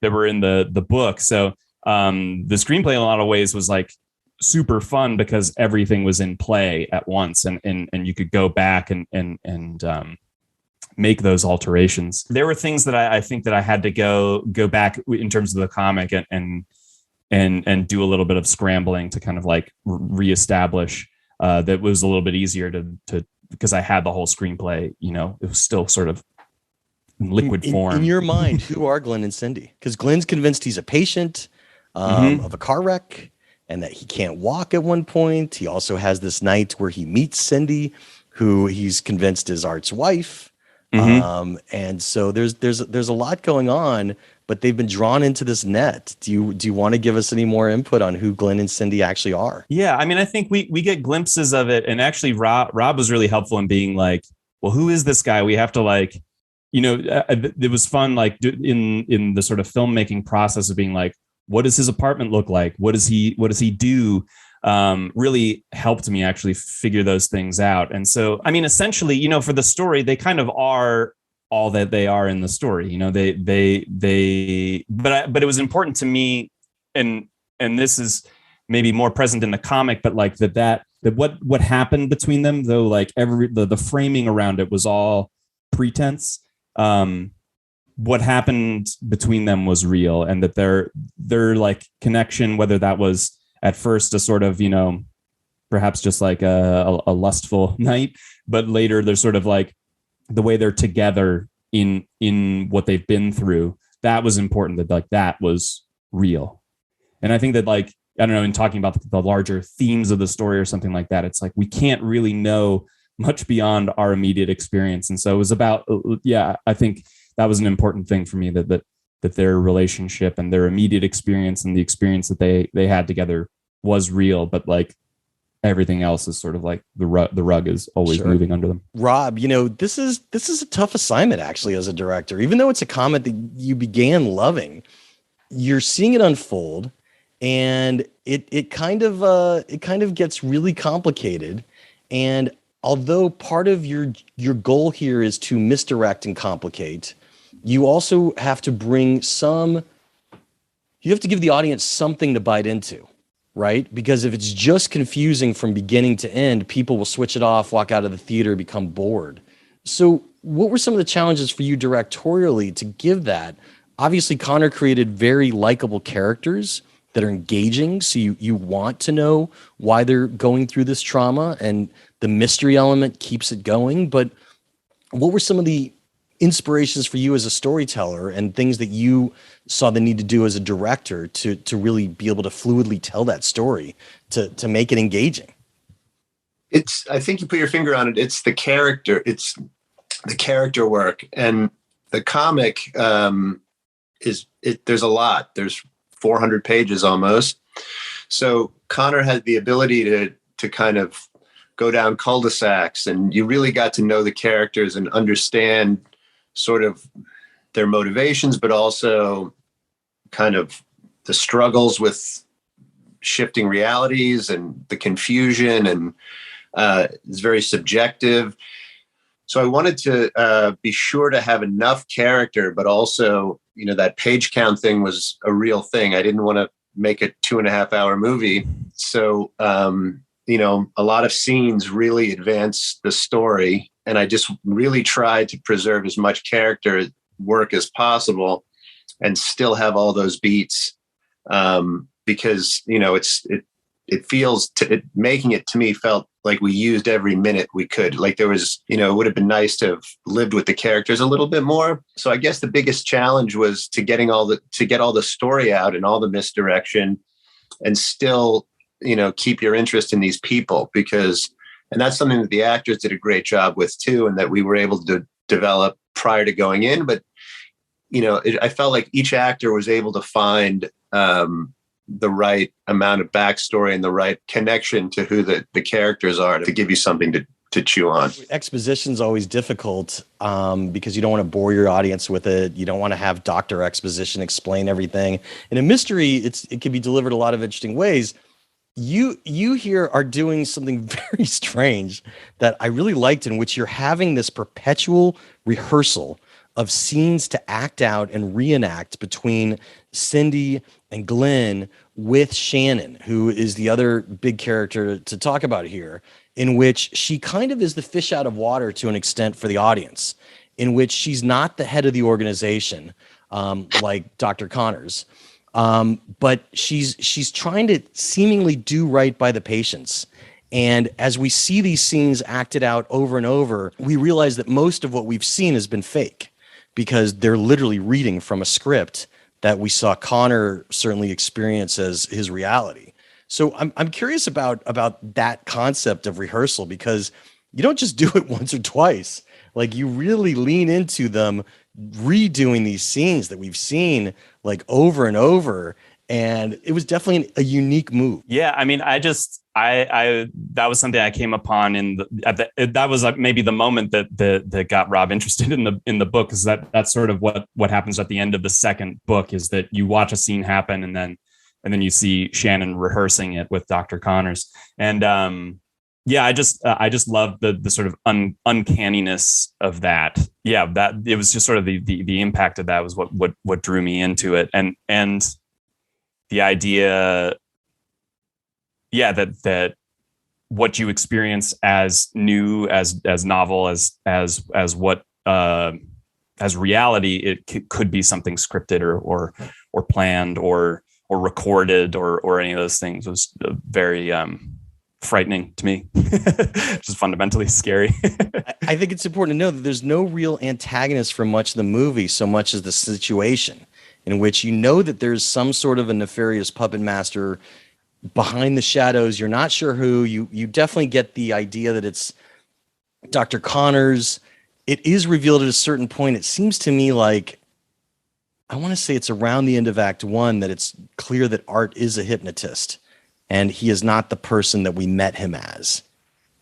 that were in the book. So the screenplay in a lot of ways was like super fun because everything was in play at once, and you could go back and make those alterations. There were things that I think that I had to go back in terms of the comic and do a little bit of scrambling to kind of like reestablish that was a little bit easier to because I had the whole screenplay, you know, it was still sort of in liquid form. In your mind, who are Glenn and Cindy? Because Glenn's convinced he's a patient of a car wreck and that he can't walk at one point. He also has this night where he meets Cindy, who he's convinced is Art's wife. And so there's a lot going on, but they've been drawn into this net. Do you want to give us any more input on who Glenn and Cindy actually are? Yeah, I mean, I think we get glimpses of it, and actually Rob was really helpful in being like, well, who is this guy? We have to like, you know, it was fun like in the sort of filmmaking process of being like, what does his apartment look like? What does he do? Really helped me actually figure those things out. And so, I mean, essentially, you know, for the story, they kind of are all that they are in the story. You know, but it was important to me, and this is maybe more present in the comic, but like that what happened between them, though, like the framing around it was all pretense. What happened between them was real, and that their like connection, whether that was at first a sort of, you know, perhaps just like a lustful night, but later there's sort of like the way they're together in what they've been through. That was important, that like that was real. And I think that like, I don't know, in talking about the larger themes of the story or something like that, it's like we can't really know much beyond our immediate experience. And so it was about, I think that was an important thing for me, that their relationship and their immediate experience and the experience that they had together was real, but like everything else is sort of like the rug is always moving under them. Rob, you know, this is a tough assignment actually as a director, even though it's a comic that you began loving. You're seeing it unfold, and it kind of gets really complicated. And although part of your goal here is to misdirect and complicate, you also have to bring you have to give the audience something to bite into, right? Because if it's just confusing from beginning to end, people will switch it off, walk out of the theater, become bored. So what were some of the challenges for you directorially to give that? Obviously, Conor created very likable characters that are engaging. So you want to know why they're going through this trauma, and the mystery element keeps it going. But what were some of the inspirations for you as a storyteller and things that you saw the need to do as a director to really be able to fluidly tell that story to make it engaging? I think you put your finger on it. It's the character. It's the character work, and the comic there's a lot. There's 400 pages almost. So Conor had the ability to kind of go down cul-de-sacs, and you really got to know the characters and understand sort of their motivations, but also kind of the struggles with shifting realities and the confusion, and it's very subjective. So I wanted to be sure to have enough character, but also, that page count thing was a real thing. I didn't want to make a 2.5-hour movie. So, a lot of scenes really advance the story. And I just really tried to preserve as much character work as possible and still have all those beats. Because, making it to me felt like we used every minute we could. Like there was, it would have been nice to have lived with the characters a little bit more. So I guess the biggest challenge was to get all the story out and all the misdirection, and still, keep your interest in these people, and that's something that the actors did a great job with too, and that we were able to develop prior to going in. But, I felt like each actor was able to find the right amount of backstory and the right connection to who the characters are to give you something to chew on. Exposition's always difficult because you don't want to bore your audience with it. You don't want to have Dr. Exposition explain everything. In a mystery, it can be delivered a lot of interesting ways. You here are doing something very strange that I really liked, in which you're having this perpetual rehearsal of scenes to act out and reenact between Cindy and Glenn with Shannon, who is the other big character to talk about here, in which she kind of is the fish out of water to an extent for the audience, in which she's not the head of the organization like Dr. Connors, but she's trying to seemingly do right by the patients. And as we see these scenes acted out over and over, we realize that most of what we've seen has been fake, because they're literally reading from a script that we saw Conor certainly experience as his reality. So I'm curious about that concept of rehearsal, because you don't just do it once or twice. Like, you really lean into them redoing these scenes that we've seen like over and over. And it was definitely a unique move. Yeah, I mean, I that was something I came upon that was maybe the moment that got Rob interested in the book, is that's sort of what happens at the end of the second book, is that you watch a scene happen and then you see Shannon rehearsing it with Dr. Connors. And yeah, I just love the sort of uncanniness of that. Yeah, that it was just sort of the impact of that was what drew me into it, and the idea, yeah, that what you experience as new, as novel, as what as reality, it could be something scripted or planned or recorded or any of those things, was very frightening to me. Just fundamentally scary. I think it's important to know that there's no real antagonist for much of the movie, so much as the situation, in which you know that there's some sort of a nefarious puppet master behind the shadows. You're not sure who. You definitely get the idea that it's Dr. Connors. It is revealed at a certain point. It seems to me like, I want to say it's around the end of Act 1, that it's clear that Art is a hypnotist and he is not the person that we met him as.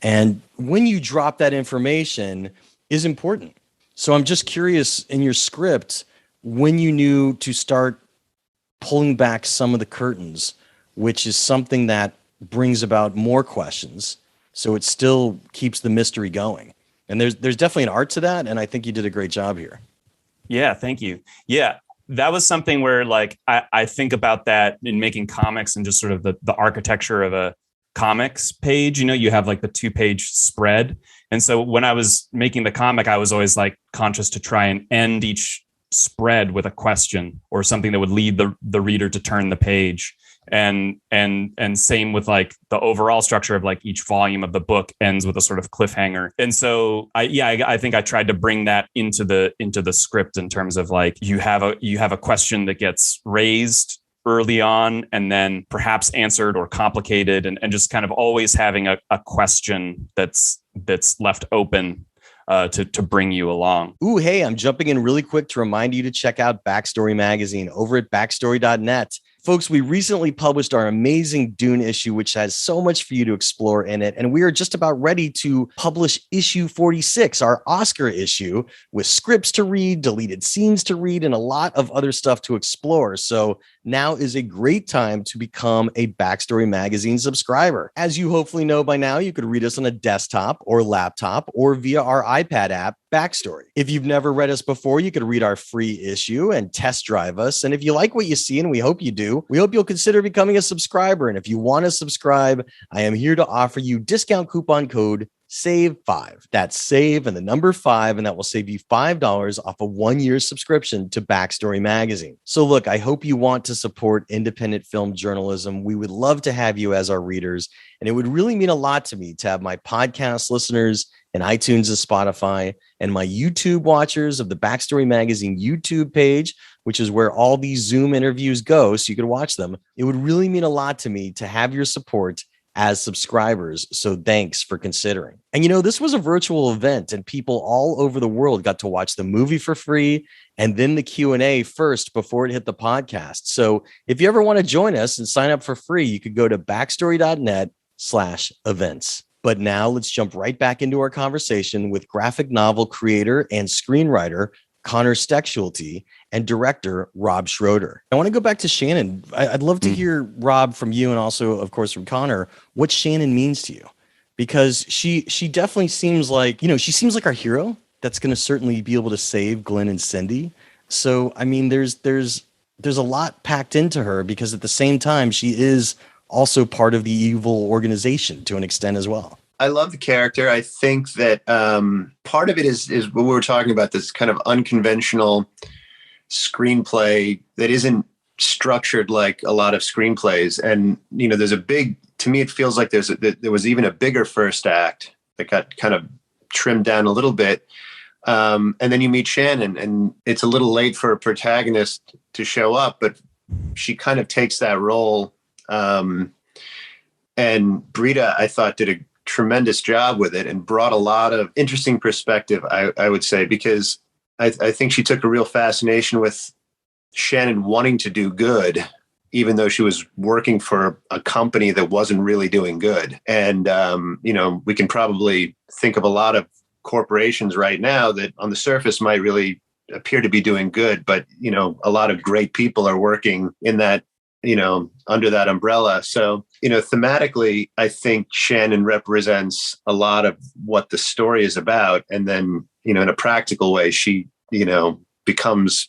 And when you drop that information is important. So I'm just curious, in your script, when you knew to start pulling back some of the curtains, which is something that brings about more questions, so it still keeps the mystery going. And there's definitely an art to that, and I think you did a great job here. Yeah, thank you. Yeah, that was something where like I think about that in making comics and just sort of the architecture of a comics page. You know, you have like the 2-page spread. And so when I was making the comic, I was always like conscious to try and end each spread with a question or something that would lead the reader to turn the page. And same with like the overall structure of like each volume of the book ends with a sort of cliffhanger. And so I think I tried to bring that into the script in terms of like you have a question that gets raised early on and then perhaps answered or complicated, and just kind of always having a question that's left open to bring you along. Ooh, hey, I'm jumping in really quick to remind you to check out Backstory Magazine over at backstory.net. Folks, we recently published our amazing Dune issue, which has so much for you to explore in it. And we are just about ready to publish issue 46, our Oscar issue, with scripts to read, deleted scenes to read, and a lot of other stuff to explore. So now is a great time to become a Backstory Magazine subscriber. As you hopefully know by now, you could read us on a desktop or laptop or via our iPad app, Backstory. If you've never read us before, you could read our free issue and test drive us. And if you like what you see, and we hope you do, we hope you'll consider becoming a subscriber. And if you want to subscribe, I am here to offer you discount coupon code SAVE5. That's SAVE and the number 5, and that will save you $5 off a 1-year subscription to Backstory Magazine. So look, I hope you want to support independent film journalism. We would love to have you as our readers, and it would really mean a lot to me to have my podcast listeners and iTunes and Spotify and my YouTube watchers of the Backstory Magazine YouTube page, which is where all these Zoom interviews go, so you can watch them. It would really mean a lot to me to have your support as subscribers. So thanks for considering. And you know, this was a virtual event and people all over the world got to watch the movie for free and then the Q&A first before it hit the podcast. So if you ever want to join us and sign up for free, you could go to backstory.net/events. But now let's jump right back into our conversation with graphic novel creator and screenwriter Conor Stechschulte and director Rob Schroeder. I want to go back to Shannon. I'd love to hear, Rob, from you and also, of course, from Conor, what Shannon means to you. Because she definitely seems like, you know, she seems like our hero that's going to certainly be able to save Glenn and Cindy. So, I mean, there's a lot packed into her because at the same time, she is also part of the evil organization to an extent as well. I love the character. I think that part of it is what we were talking about, this kind of unconventional screenplay that isn't structured like a lot of screenplays. And, you know, to me, it feels like there was even a bigger first act that got kind of trimmed down a little bit. And then you meet Shannon, and it's a little late for a protagonist to show up, but she kind of takes that role. And Brita, I thought, did a tremendous job with it and brought a lot of interesting perspective, I would say, because I think she took a real fascination with Shannon wanting to do good, even though she was working for a company that wasn't really doing good. And, you know, we can probably think of a lot of corporations right now that on the surface might really appear to be doing good, but, you know, a lot of great people are working in that, you know, under that umbrella. So, you know, thematically, I think Shannon represents a lot of what the story is about. And then, you know, in a practical way, she, you know, becomes,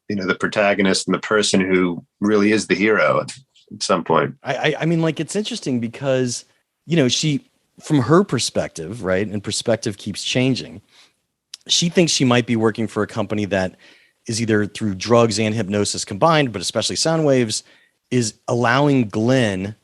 you know, the protagonist and the person who really is the hero at some point. I mean, like, it's interesting because, you know, she, from her perspective, right, and perspective keeps changing, she thinks she might be working for a company that is either through drugs and hypnosis combined, but especially sound waves, is allowing Glenn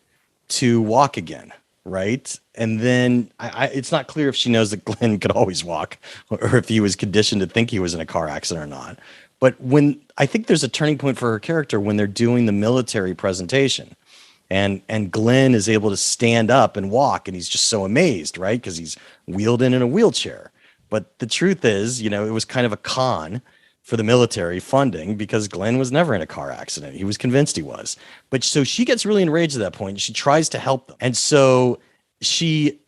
to walk again, right? And then it's not clear if she knows that Glenn could always walk or if he was conditioned to think he was in a car accident or not. But when I think there's a turning point for her character when they're doing the military presentation and Glenn is able to stand up and walk and he's just so amazed, right? Because he's wheeled in a wheelchair. But the truth is, you know, it was kind of a con for the military funding because Glenn was never in a car accident. He was convinced he was. But so she gets really enraged at that point. And she tries to help them. And so she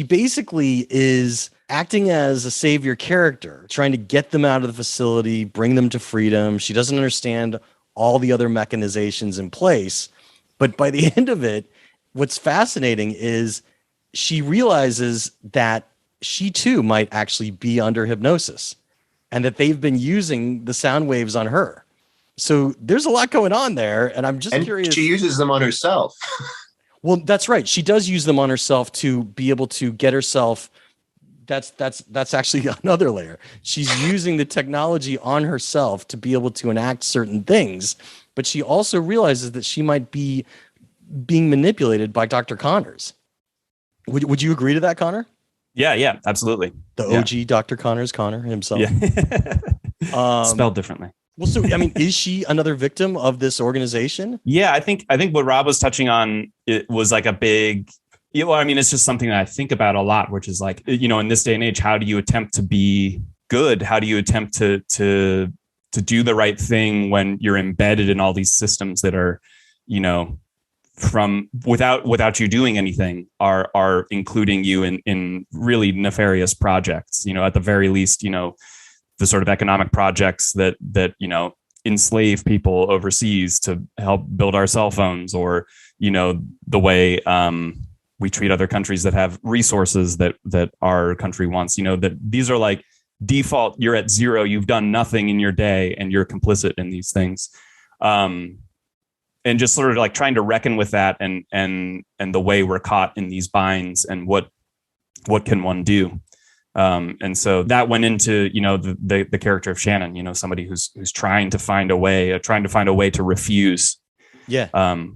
basically is acting as a savior character, trying to get them out of the facility, bring them to freedom. She doesn't understand all the other mechanizations in place. But by the end of it, what's fascinating is she realizes that she too might actually be under hypnosis and that they've been using the sound waves on her. So there's a lot going on there, and I'm just and curious. She uses them on herself. Well, that's right. She does use them on herself to be able to get herself. That's actually another layer. She's using the technology on herself to be able to enact certain things, but she also realizes that she might be being manipulated by Dr. Connors. Would you agree to that, Connor? Yeah, absolutely. The OG Dr. Connors, Connor himself. Yeah. Spelled differently. Well, so I mean, is she another victim of this organization? Yeah, I think what Rob was touching on, it was like a big, I mean, it's just something that I think about a lot, which is like, in this day and age, how do you attempt to be good? How do you attempt to do the right thing when you're embedded in all these systems that are, from without you doing anything, are including you in really nefarious projects, at the very least, the sort of economic projects that enslave people overseas to help build our cell phones, or the way we treat other countries that have resources that our country wants. That these are like default. You're at zero. You've done nothing in your day, and you're complicit in these things. And just sort of like trying to reckon with that, and the way we're caught in these binds, and what can one do. And so that went into, the character of Shannon, somebody who's trying to find a way to refuse. Yeah.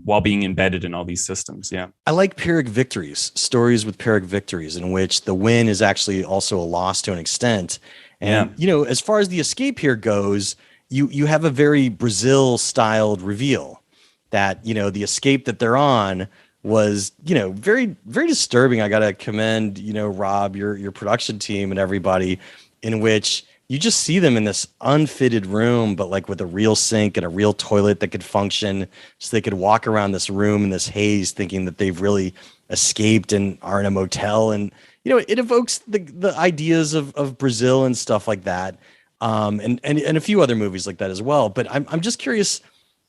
While being embedded in all these systems. Yeah. I like Pyrrhic victories, stories with Pyrrhic victories, in which the win is actually also a loss to an extent. And, as far as the escape here goes, you have a very Brazil styled reveal that, the escape that they're on was, very, very disturbing. I got to commend, Rob, your production team and everybody, in which you just see them in this unfitted room, but like with a real sink and a real toilet that could function, so they could walk around this room in this haze thinking that they've really escaped and are in a motel. And, it evokes the ideas of Brazil and stuff like that. And a few other movies like that as well. But I'm just curious,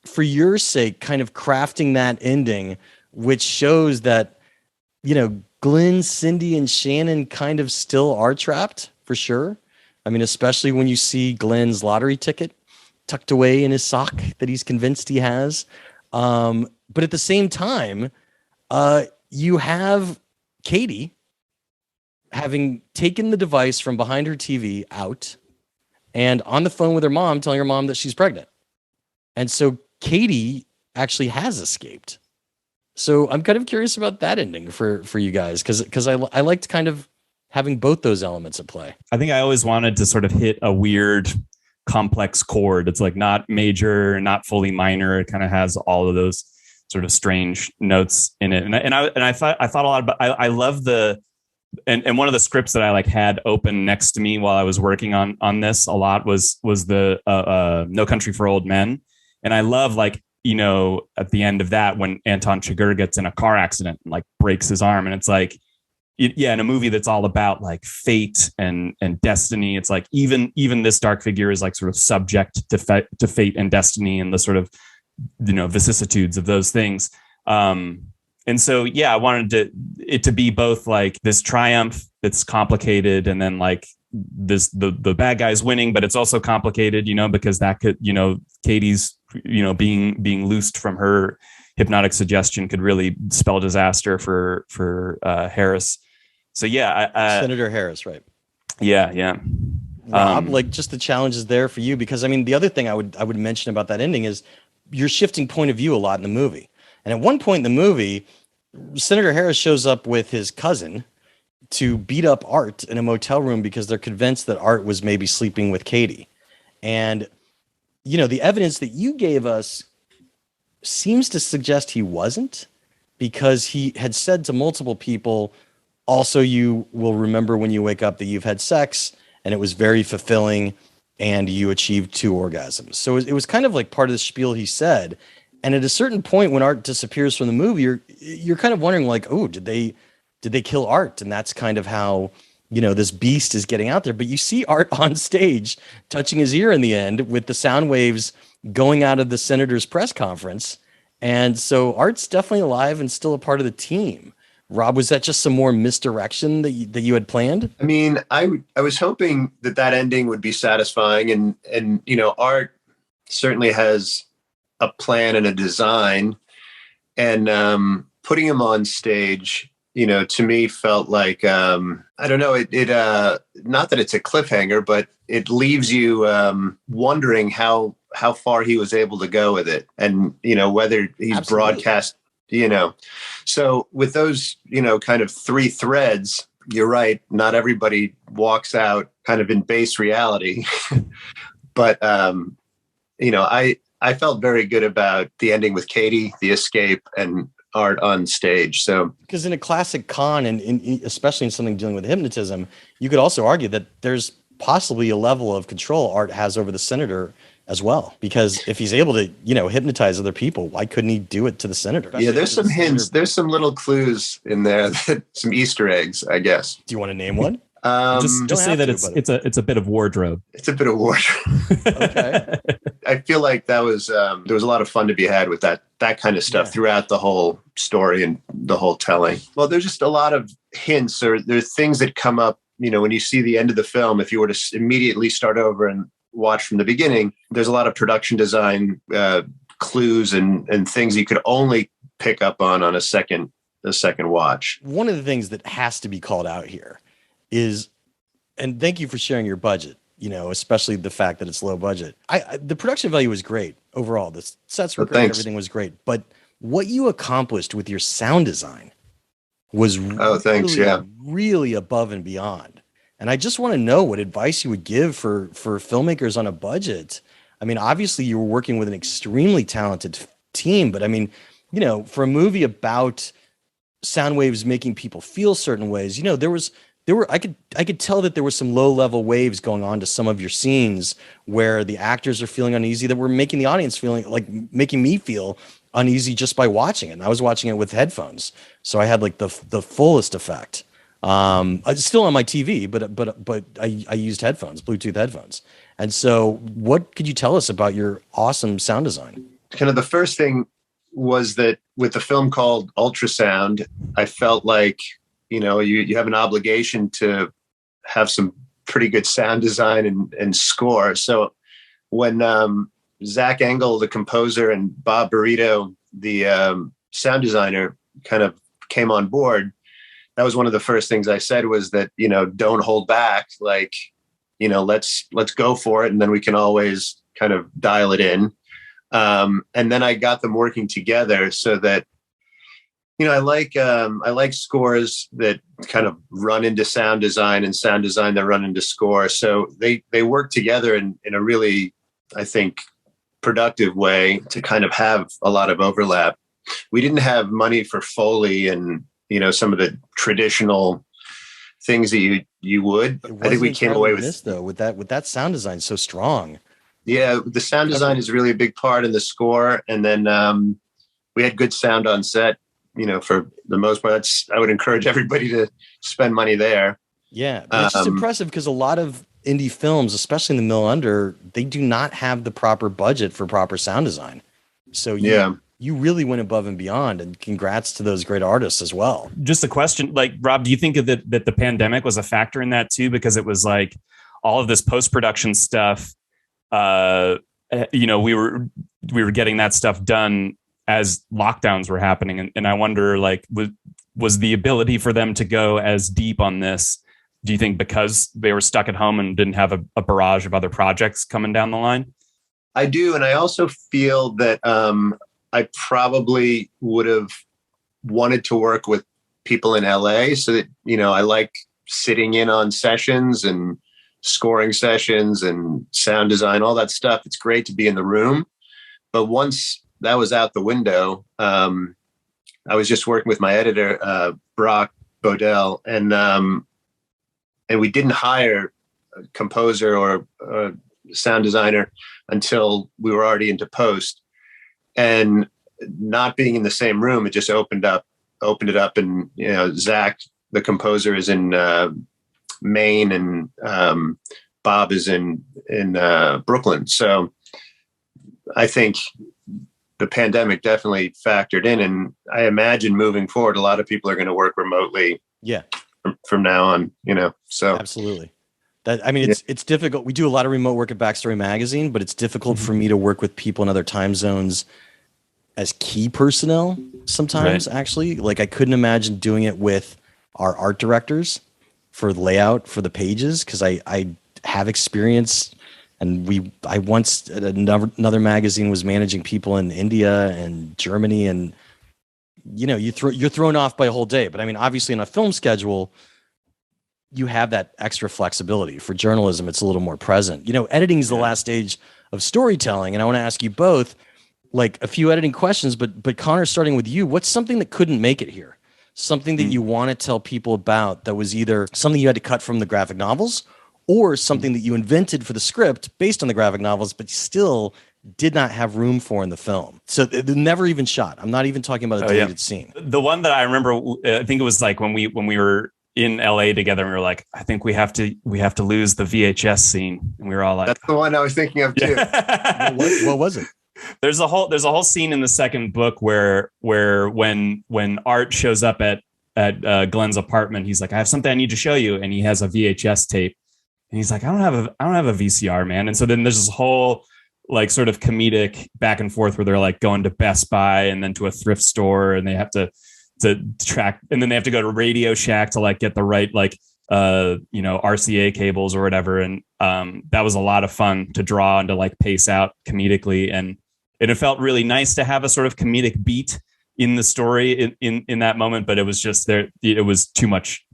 for your sake, kind of crafting that ending, which shows that, Glenn, Cindy, and Shannon kind of still are trapped, for sure. I mean, especially when you see Glenn's lottery ticket tucked away in his sock that he's convinced he has. But at the same time, you have Katie having taken the device from behind her TV out and on the phone with her mom, telling her mom that she's pregnant. And so Katie actually has escaped. So I'm kind of curious about that ending for you guys, because I liked kind of having both those elements at play. I think I always wanted to sort of hit a weird, complex chord. It's like not major, not fully minor. It kind of has all of those sort of strange notes in it. And I thought a lot about. I love and one of the scripts that I like had open next to me while I was working on this a lot was the No Country for Old Men. And I love, like, at the end of that, when Anton Chigurh gets in a car accident and like breaks his arm, and it's like, in a movie that's all about like fate and destiny, it's like even this dark figure is like sort of subject to fate and destiny and the sort of, vicissitudes of those things. And so, I wanted it to be both like this triumph that's complicated, and then like the bad guy's winning, but it's also complicated, because that could, Katie's, being loosed from her hypnotic suggestion could really spell disaster for Harris. So Senator Harris, right? Yeah. Rob, like, just the challenges there for you, because I mean, the other thing I would mention about that ending is you're shifting point of view a lot in the movie. And at one point in the movie, Senator Harris shows up with his cousin to beat up Art in a motel room because they're convinced that Art was maybe sleeping with Katie. And, the evidence that you gave us seems to suggest he wasn't, because he had said to multiple people, also, you will remember when you wake up that you've had sex and it was very fulfilling and you achieved 2 orgasms. So it was kind of like part of the spiel he said. And at a certain point, when Art disappears from the movie, you're kind of wondering, like, oh, did they kill Art? And that's kind of how, this beast is getting out there. But you see Art on stage touching his ear in the end with the sound waves going out of the senator's press conference. And so Art's definitely alive and still a part of the team. Rob, was that just some more misdirection that you had planned? I mean, I was hoping that ending would be satisfying, and Art certainly has a plan and a design, and putting him on stage, to me felt like, I don't know, it not that it's a cliffhanger, but it leaves you wondering how far he was able to go with it, and whether he's Absolutely. broadcast, so with those kind of three threads, you're right, not everybody walks out kind of in base reality. But I felt very good about the ending with Katie, the escape, and Art on stage. So, because in a classic con, and especially in something dealing with hypnotism, you could also argue that there's possibly a level of control Art has over the senator as well. Because if he's able to, hypnotize other people, why couldn't he do it to the senator? Yeah, there's some hints. There's some little clues in there, some Easter eggs, I guess. Do you want to name one? Just say that it's a bit of wardrobe. It's a bit of wardrobe. Okay. I feel like that was there was a lot of fun to be had with that kind of stuff throughout the whole story and the whole telling. Well, there's just a lot of hints, or there's things that come up, when you see the end of the film. If you were to immediately start over and watch from the beginning, there's a lot of production design clues and things you could only pick up on a second watch. One of the things that has to be called out here is, and thank you for sharing your budget, especially the fact that it's low budget. The production value was great overall. The sets were great, everything was great. But what you accomplished with your sound design was really above and beyond. And I just want to know what advice you would give for filmmakers on a budget. I mean, obviously you were working with an extremely talented team, but I mean, for a movie about sound waves making people feel certain ways, I could tell that there were some low level waves going on to some of your scenes where the actors are feeling uneasy, that were making the audience making me feel uneasy just by watching it. And I was watching it with headphones, so I had like the fullest effect. It's still on my TV, but I used headphones, Bluetooth headphones. And so, what could you tell us about your awesome sound design? Kind of the first thing was that with the film called Ultrasound, I felt like, you have an obligation to have some pretty good sound design and score. So when Zach Engel, the composer, and Bob Burrito, the sound designer, kind of came on board, that was one of the first things I said was that, don't hold back. Like, let's go for it. And then we can always kind of dial it in. And then I got them working together so that, I like scores that kind of run into sound design and sound design that run into score. So they work together in a really, I think, productive way to kind of have a lot of overlap. We didn't have money for Foley and, some of the traditional things that you would. I think we came away with this though, with that sound design so strong. Yeah, the sound design is really a big part in the score. And then we had good sound on set. For the most part, I would encourage everybody to spend money there. Yeah, but it's just impressive because a lot of indie films, especially in the mill under, they do not have the proper budget for proper sound design. So you really went above and beyond, and congrats to those great artists as well. Just a question, like, Rob, do you think that the pandemic was a factor in that too? Because it was like all of this post-production stuff, we were getting that stuff done as lockdowns were happening. And I wonder, like, was the ability for them to go as deep on this, do you think because they were stuck at home and didn't have a barrage of other projects coming down the line? I do. And I also feel that I probably would have wanted to work with people in LA so that, I like sitting in on sessions and scoring sessions and sound design, all that stuff. It's great to be in the room. But once that was out the window, I was just working with my editor, Brock Bodell, and we didn't hire a composer or a sound designer until we were already into post. And not being in the same room, it just opened it up. And, Zach, the composer, is in Maine, and Bob is in Brooklyn. So I think the pandemic definitely factored in, and I imagine moving forward, a lot of people are going to work remotely. Yeah. From now on, so absolutely. It's difficult. We do a lot of remote work at Backstory Magazine, but it's difficult for me to work with people in other time zones as key personnel sometimes, actually. Like, I couldn't imagine doing it with our art directors for layout for the pages, because I have experience, and I once at another magazine was managing people in India and Germany, and you're thrown off by a whole day. But I mean, obviously in a film schedule, you have that extra flexibility. For journalism, it's a little more present. Editing is the last stage of storytelling. And I want to ask you both, like, a few editing questions, but Conor, starting with you, what's something that couldn't make it here? Something that you want to tell people about that was either something you had to cut from the graphic novels, or something that you invented for the script based on the graphic novels, but still did not have room for in the film. So they never even shot. I'm not even talking about a deleted scene. The one that I remember, I think it was like when we were in LA together, and we were like, I think we have to lose the VHS scene. And we were all like, that's the one I was thinking of too. What was it? There's a whole scene in the second book where when Art shows up at Glenn's apartment, he's like, I have something I need to show you. And he has a VHS tape, and he's like, I don't have a VCR, man. And so then there's this whole like sort of comedic back and forth where they're like going to Best Buy and then to a thrift store, and they have to track, and then they have to go to Radio Shack to like get the right RCA cables or whatever. And that was a lot of fun to draw and to like pace out comedically, and it felt really nice to have a sort of comedic beat in the story in that moment. But it was just there, it was too much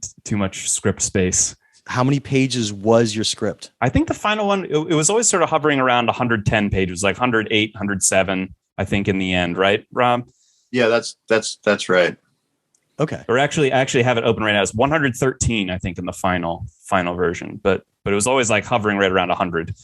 script space. How many pages was your script? I think the final one, it was always sort of hovering around 110 pages, like 108, 107, I think, in the end, right, Rob? Yeah, that's right. Okay. Or actually, I actually have it open right now. It's 113, I think, in the final version. But it was always like hovering right around 100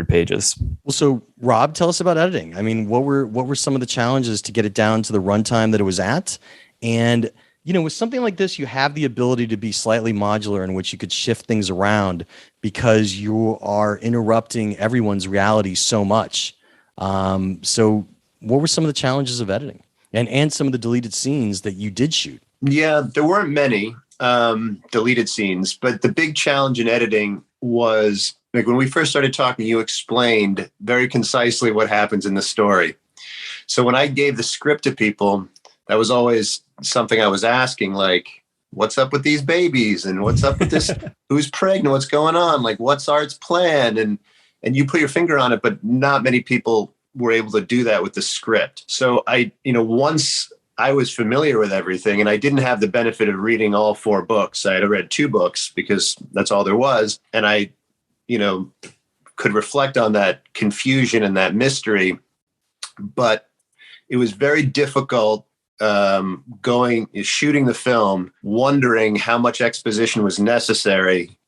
pages. Well, so Rob, tell us about editing. I mean, what were some of the challenges to get it down to the runtime that it was at? And with something like this, you have the ability to be slightly modular, in which you could shift things around because you are interrupting everyone's reality so much. So what were some of the challenges of editing and some of the deleted scenes that you did shoot? Yeah, there weren't many deleted scenes, but the big challenge in editing was, like, when we first started talking, you explained very concisely what happens in the story. So when I gave the script to people, that was always something I was asking, like, what's up with these babies? And what's up with this? Who's pregnant? What's going on? Like, what's Art's plan? And you put your finger on it, but not many people were able to do that with the script. So once I was familiar with everything, and I didn't have the benefit of reading all 4 books. I had read 2 books because that's all there was. And I, could reflect on that confusion and that mystery, but it was very difficult shooting the film, wondering how much exposition was necessary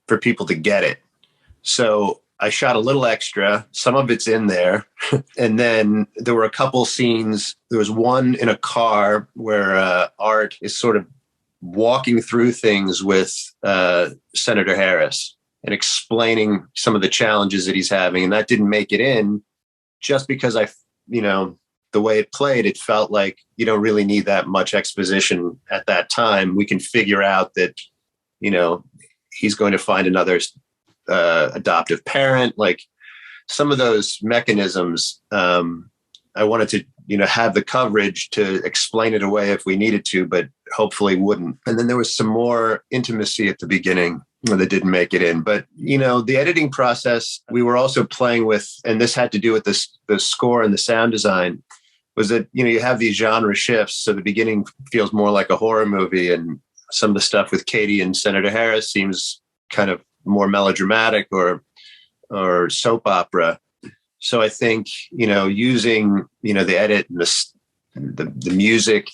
for people to get it. So I shot a little extra. Some of it's in there. And then there were a couple scenes. There was one in a car where Art is sort of walking through things with Senator Harris and explaining some of the challenges that he's having. And that didn't make it in just because the way it played, it felt like you don't really need that much exposition at that time. We can figure out that, he's going to find another adoptive parent. Like, some of those mechanisms, I wanted to, have the coverage to explain it away if we needed to, but hopefully wouldn't. And then there was some more intimacy at the beginning that didn't make it in. But, the editing process, we were also playing with, and this had to do with the score and the sound design, was that, you have these genre shifts. So the beginning feels more like a horror movie, and some of the stuff with Katie and Senator Harris seems kind of more melodramatic or soap opera. So I think, using, the edit and the music,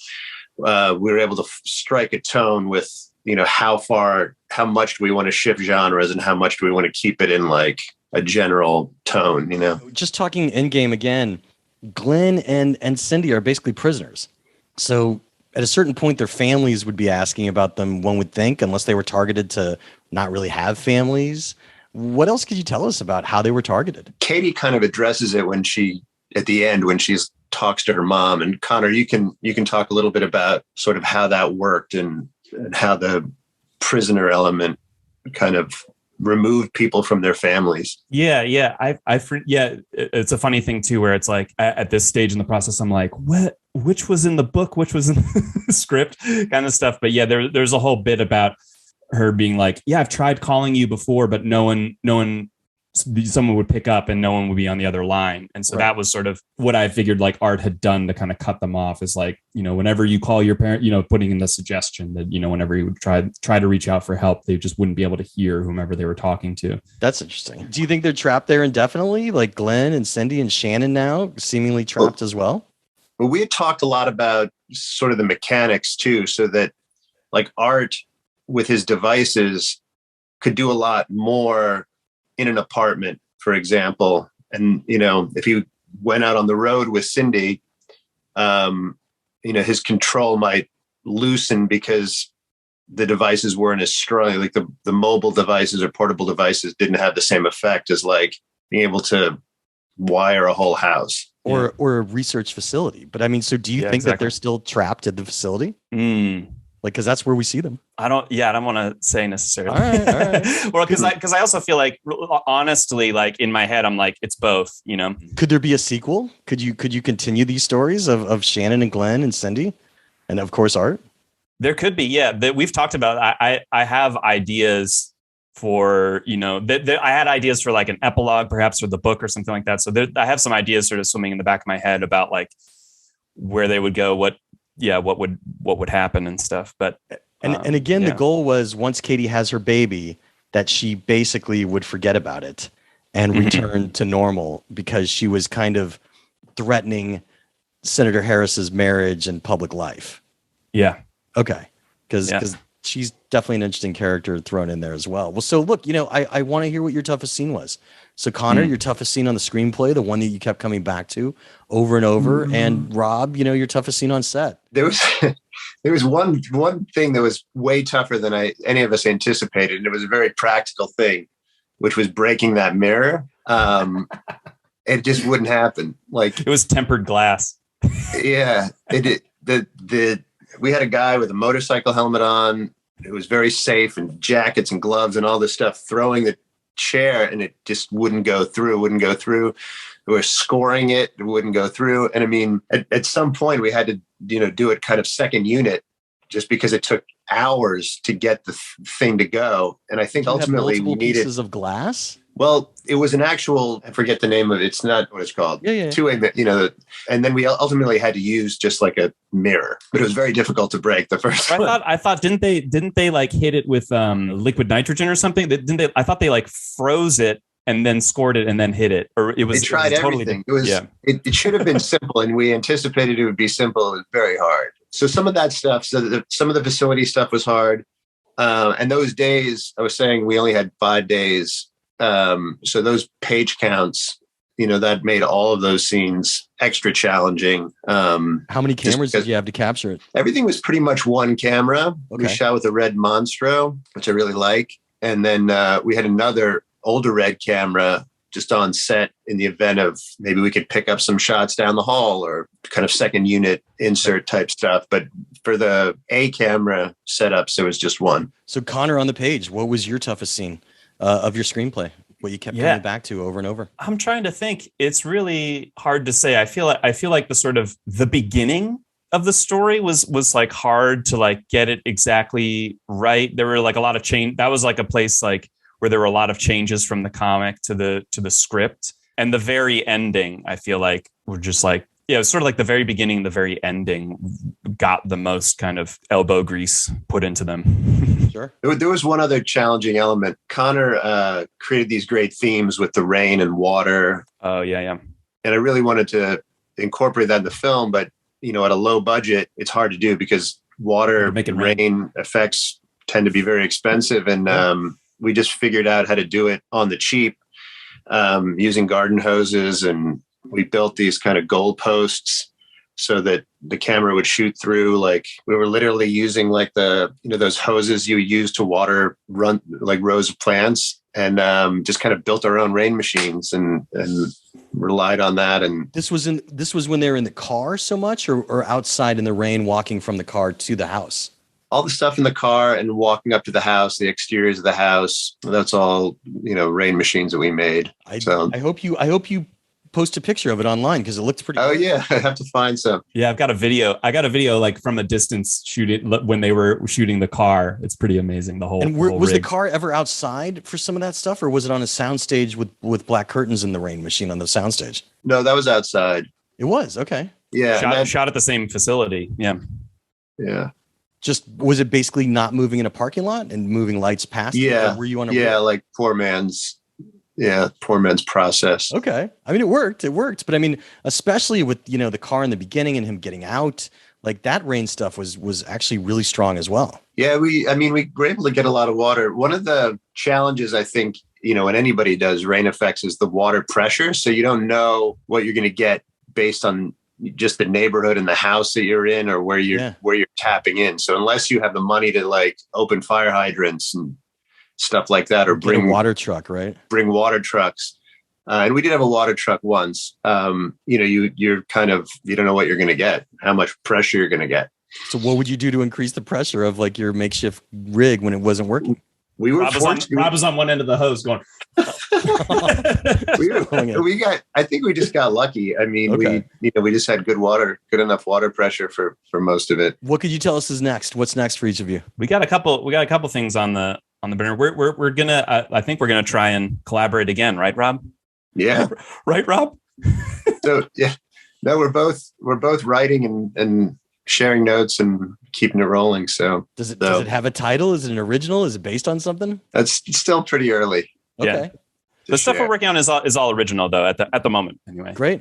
we were able to strike a tone with, how much do we want to shift genres and how much do we want to keep it in like a general tone, Just talking in game again, Glenn and Cindy are basically prisoners. So at a certain point, their families would be asking about them, one would think, unless they were targeted to not really have families. What else could you tell us about how they were targeted? Katie kind of addresses it at the end when she talks to her mom. And Conor, you can talk a little bit about sort of how that worked and how the prisoner element kind of removed people from their families. Yeah. It's a funny thing too, where it's like at this stage in the process, I'm like, which was in the book, which was in the script kind of stuff. But yeah, there's a whole bit about her being like, yeah, I've tried calling you before, but no one, someone would pick up and no one would be on the other line. And so that was sort of what I figured like art had done to kind of cut them off, is like, whenever you call your parent, putting in the suggestion that, whenever you would try to reach out for help, they just wouldn't be able to hear whomever they were talking to. That's interesting. Do you think they're trapped there indefinitely? Like Glenn and Cindy and Shannon now seemingly trapped as well? Well, we had talked a lot about sort of the mechanics too, so that like Art with his devices could do a lot more in an apartment, for example. And, if he went out on the road with Cindy, his control might loosen because the devices weren't as strong. Like the mobile devices or portable devices didn't have the same effect as like being able to wire a whole house. Or a research facility. But I mean, so do you think that they're still trapped at the facility? Like, because that's where we see them. I don't want to say necessarily. All right. Well, because I also feel like, honestly, like in my head, I'm like, it's both, Could there be a sequel? Could you continue these stories of Shannon and Glenn and Cindy? And of course, Art? There could be, yeah. That we've talked about. I have ideas for, I had ideas for like an epilogue, perhaps, for the book or something like that. So I have some ideas sort of swimming in the back of my head about like where they would go, what would happen and stuff. But and again, the goal was once Katie has her baby, that she basically would forget about it and return to normal, because she was kind of threatening Senator Harris's marriage and public life. Yeah. Okay. Because she's definitely an interesting character thrown in there as well. Well, so look, I want to hear what your toughest scene was. So Connor, your toughest scene on the screenplay, the one that you kept coming back to over and over, and Rob, your toughest scene on set. There was one thing that was way tougher than any of us anticipated, and it was a very practical thing, which was breaking that mirror. It just wouldn't happen. Like, it was tempered glass. Yeah, we had a guy with a motorcycle helmet on. It was very safe, and jackets and gloves and all this stuff, throwing the chair, and it just wouldn't go through. We were scoring it wouldn't go through. And I mean, at some point we had to, do it kind of second unit, just because it took hours to get the thing to go. And I think ultimately we needed pieces of glass. Well, it was an actual, I forget the name of it. It's not what it's called. Yeah. Two-way, and then we ultimately had to use just like a mirror, but it was very difficult to break the first one. I thought, didn't they like hit it with liquid nitrogen or something? I thought they like froze it and then scored it and then hit it, or it was. They tried everything. It should have been simple, and we anticipated it would be simple. It was very hard. So some of that stuff, some of the facility stuff was hard. And those days, I was saying we only had 5 days. So those page counts, that made all of those scenes extra challenging. How many cameras did you have to capture it? Everything was pretty much one camera. Okay. We shot with a red Monstro, which I really like. And then we had another older red camera just on set in the event of maybe we could pick up some shots down the hall or kind of second unit insert type stuff. But for the A camera setups, it was just one. So Connor, on the page, what was your toughest scene of your screenplay? What you kept coming back to over and over? I'm trying to think. It's really hard to say. I feel like the sort of the beginning of the story was like hard to like get it exactly right. There were like a lot of change. That was like a place like where there were a lot of changes from the comic to the script, and the very ending, I feel like were just like, it's sort of like the very beginning, the very ending got the most kind of elbow grease put into them. Sure. There was one other challenging element. Connor created these great themes with the rain and water. Oh yeah. And I really wanted to incorporate that in the film, but at a low budget, it's hard to do because water, rain effects tend to be very expensive. And we just figured out how to do it on the cheap, using garden hoses, and we built these kind of goal posts so that the camera would shoot through. Like, we were literally using like those hoses you use to water run like rows of plants, and just kind of built our own rain machines and relied on that. And this was when they were in the car so much, or outside in the rain walking from the car to the house? all the stuff in the car and walking up to the house, the exteriors of the house, that's all, rain machines that we made. I hope you post a picture of it online because it looks pretty cool. Good. Yeah, I have to find some. Yeah, I got a video like from a distance shooting when they were shooting the car. It's pretty amazing. Was the car ever outside for some of that stuff, or was it on a soundstage with black curtains in the rain machine on the soundstage? No, that was outside. It was okay. Yeah, shot at the same facility. Yeah. Just was it basically not moving in a parking lot and moving lights past? Yeah. Were you on like poor man's process. Okay. I mean, it worked, but I mean, especially with, the car in the beginning and him getting out, like that rain stuff was actually really strong as well. Yeah. We were able to get a lot of water. One of the challenges I think, when anybody does rain effects is the water pressure. So you don't know what you're going to get based on just the neighborhood and the house that you're in or where you're tapping in. So unless you have the money to like open fire hydrants and stuff like that, or bring a water truck, right? Bring water trucks. And we did have a water truck once. You're kind of, you don't know what you're going to get, how much pressure you're going to get. So what would you do to increase the pressure of like your makeshift rig when it wasn't working? We were Rob was on one end of the hose going. I think we just got lucky. I mean, we just had good enough water pressure for most of it. What could you tell us is next? What's next for each of you? We got a couple things on the burner. We're gonna I think we're gonna try and collaborate again, right, Rob? Yeah. Right, Rob? So yeah. No, we're both writing and sharing notes and keeping it rolling. So does it have a title? Is it an original? Is it based on something? That's still pretty early. Okay. Yeah. The stuff we're working on is all original though at the moment anyway. Great.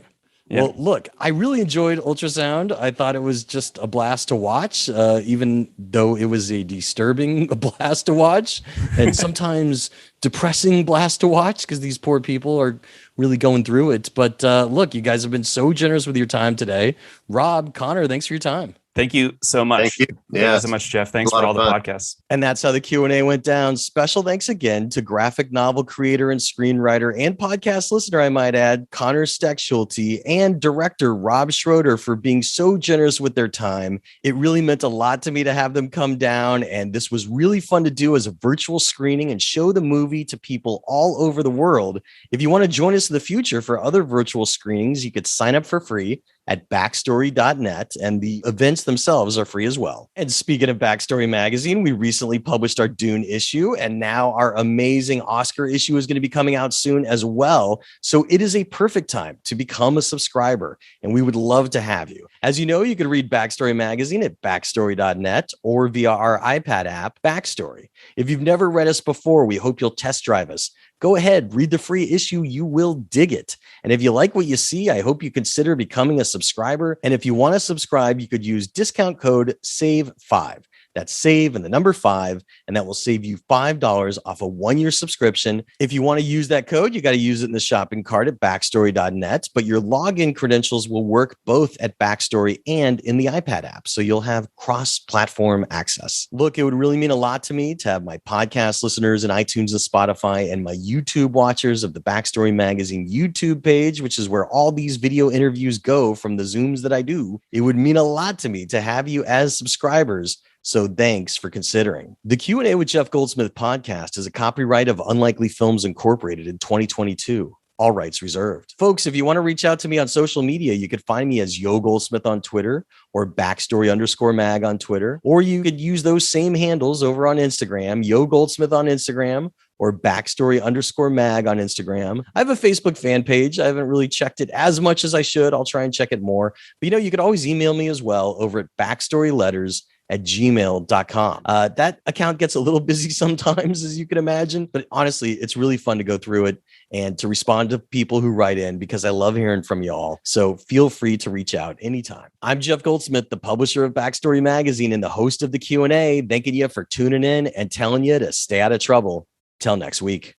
Yeah. Well, look, I really enjoyed Ultrasound. I thought it was just a blast to watch, even though it was a disturbing blast to watch and sometimes depressing blast to watch because these poor people are really going through it. But look, you guys have been so generous with your time today. Rob, Conor, thanks for your time. Thank you so much. Thank you. Yeah. Thank you so much, Jeff. Thanks for all the podcasts. And that's how the Q&A went down. Special thanks again to graphic novel creator and screenwriter and podcast listener, I might add, Conor Stechschulte, and director Rob Schroeder for being so generous with their time. It really meant a lot to me to have them come down, and this was really fun to do as a virtual screening and show the movie to people all over the world. If you want to join us in the future for other virtual screenings, you could sign up for free at backstory.net, and the events themselves are free as well. And speaking of Backstory Magazine, we recently published our Dune issue, and now our amazing Oscar issue is going to be coming out soon as well. So it is a perfect time to become a subscriber, and we would love to have you. As you know, you can read Backstory Magazine at backstory.net or via our iPad app, Backstory. If you've never read us before, we hope you'll test drive us. Go ahead, read the free issue. You will dig it. And if you like what you see, I hope you consider becoming a subscriber. And if you want to subscribe, you could use discount code SAVE5. That's SAVE and the number 5, and that will save you $5 off a 1-year subscription. If you want to use that code, you got to use it in the shopping cart at backstory.net, but your login credentials will work both at Backstory and in the iPad app, so you'll have cross-platform access. Look, it would really mean a lot to me to have my podcast listeners in iTunes and Spotify and my YouTube watchers of the Backstory Magazine YouTube page, which is where all these video interviews go from the Zooms that I do. It would mean a lot to me to have you as subscribers. So thanks for considering. The Q&A with Jeff Goldsmith podcast is a copyright of Unlikely Films Incorporated in 2022. All rights reserved. Folks, if you want to reach out to me on social media, you could find me as Yo Goldsmith on Twitter or Backstory_mag on Twitter, or you could use those same handles over on Instagram, Yo Goldsmith on Instagram or Backstory_mag on Instagram. I have a Facebook fan page. I haven't really checked it as much as I should. I'll try and check it more. But you could always email me as well over at backstoryletters@gmail.com. That account gets a little busy sometimes, as you can imagine, but honestly, it's really fun to go through it and to respond to people who write in because I love hearing from you all. So feel free to reach out anytime. I'm Jeff Goldsmith, the publisher of Backstory Magazine and the host of the Q&A, thanking you for tuning in and telling you to stay out of trouble. Till next week.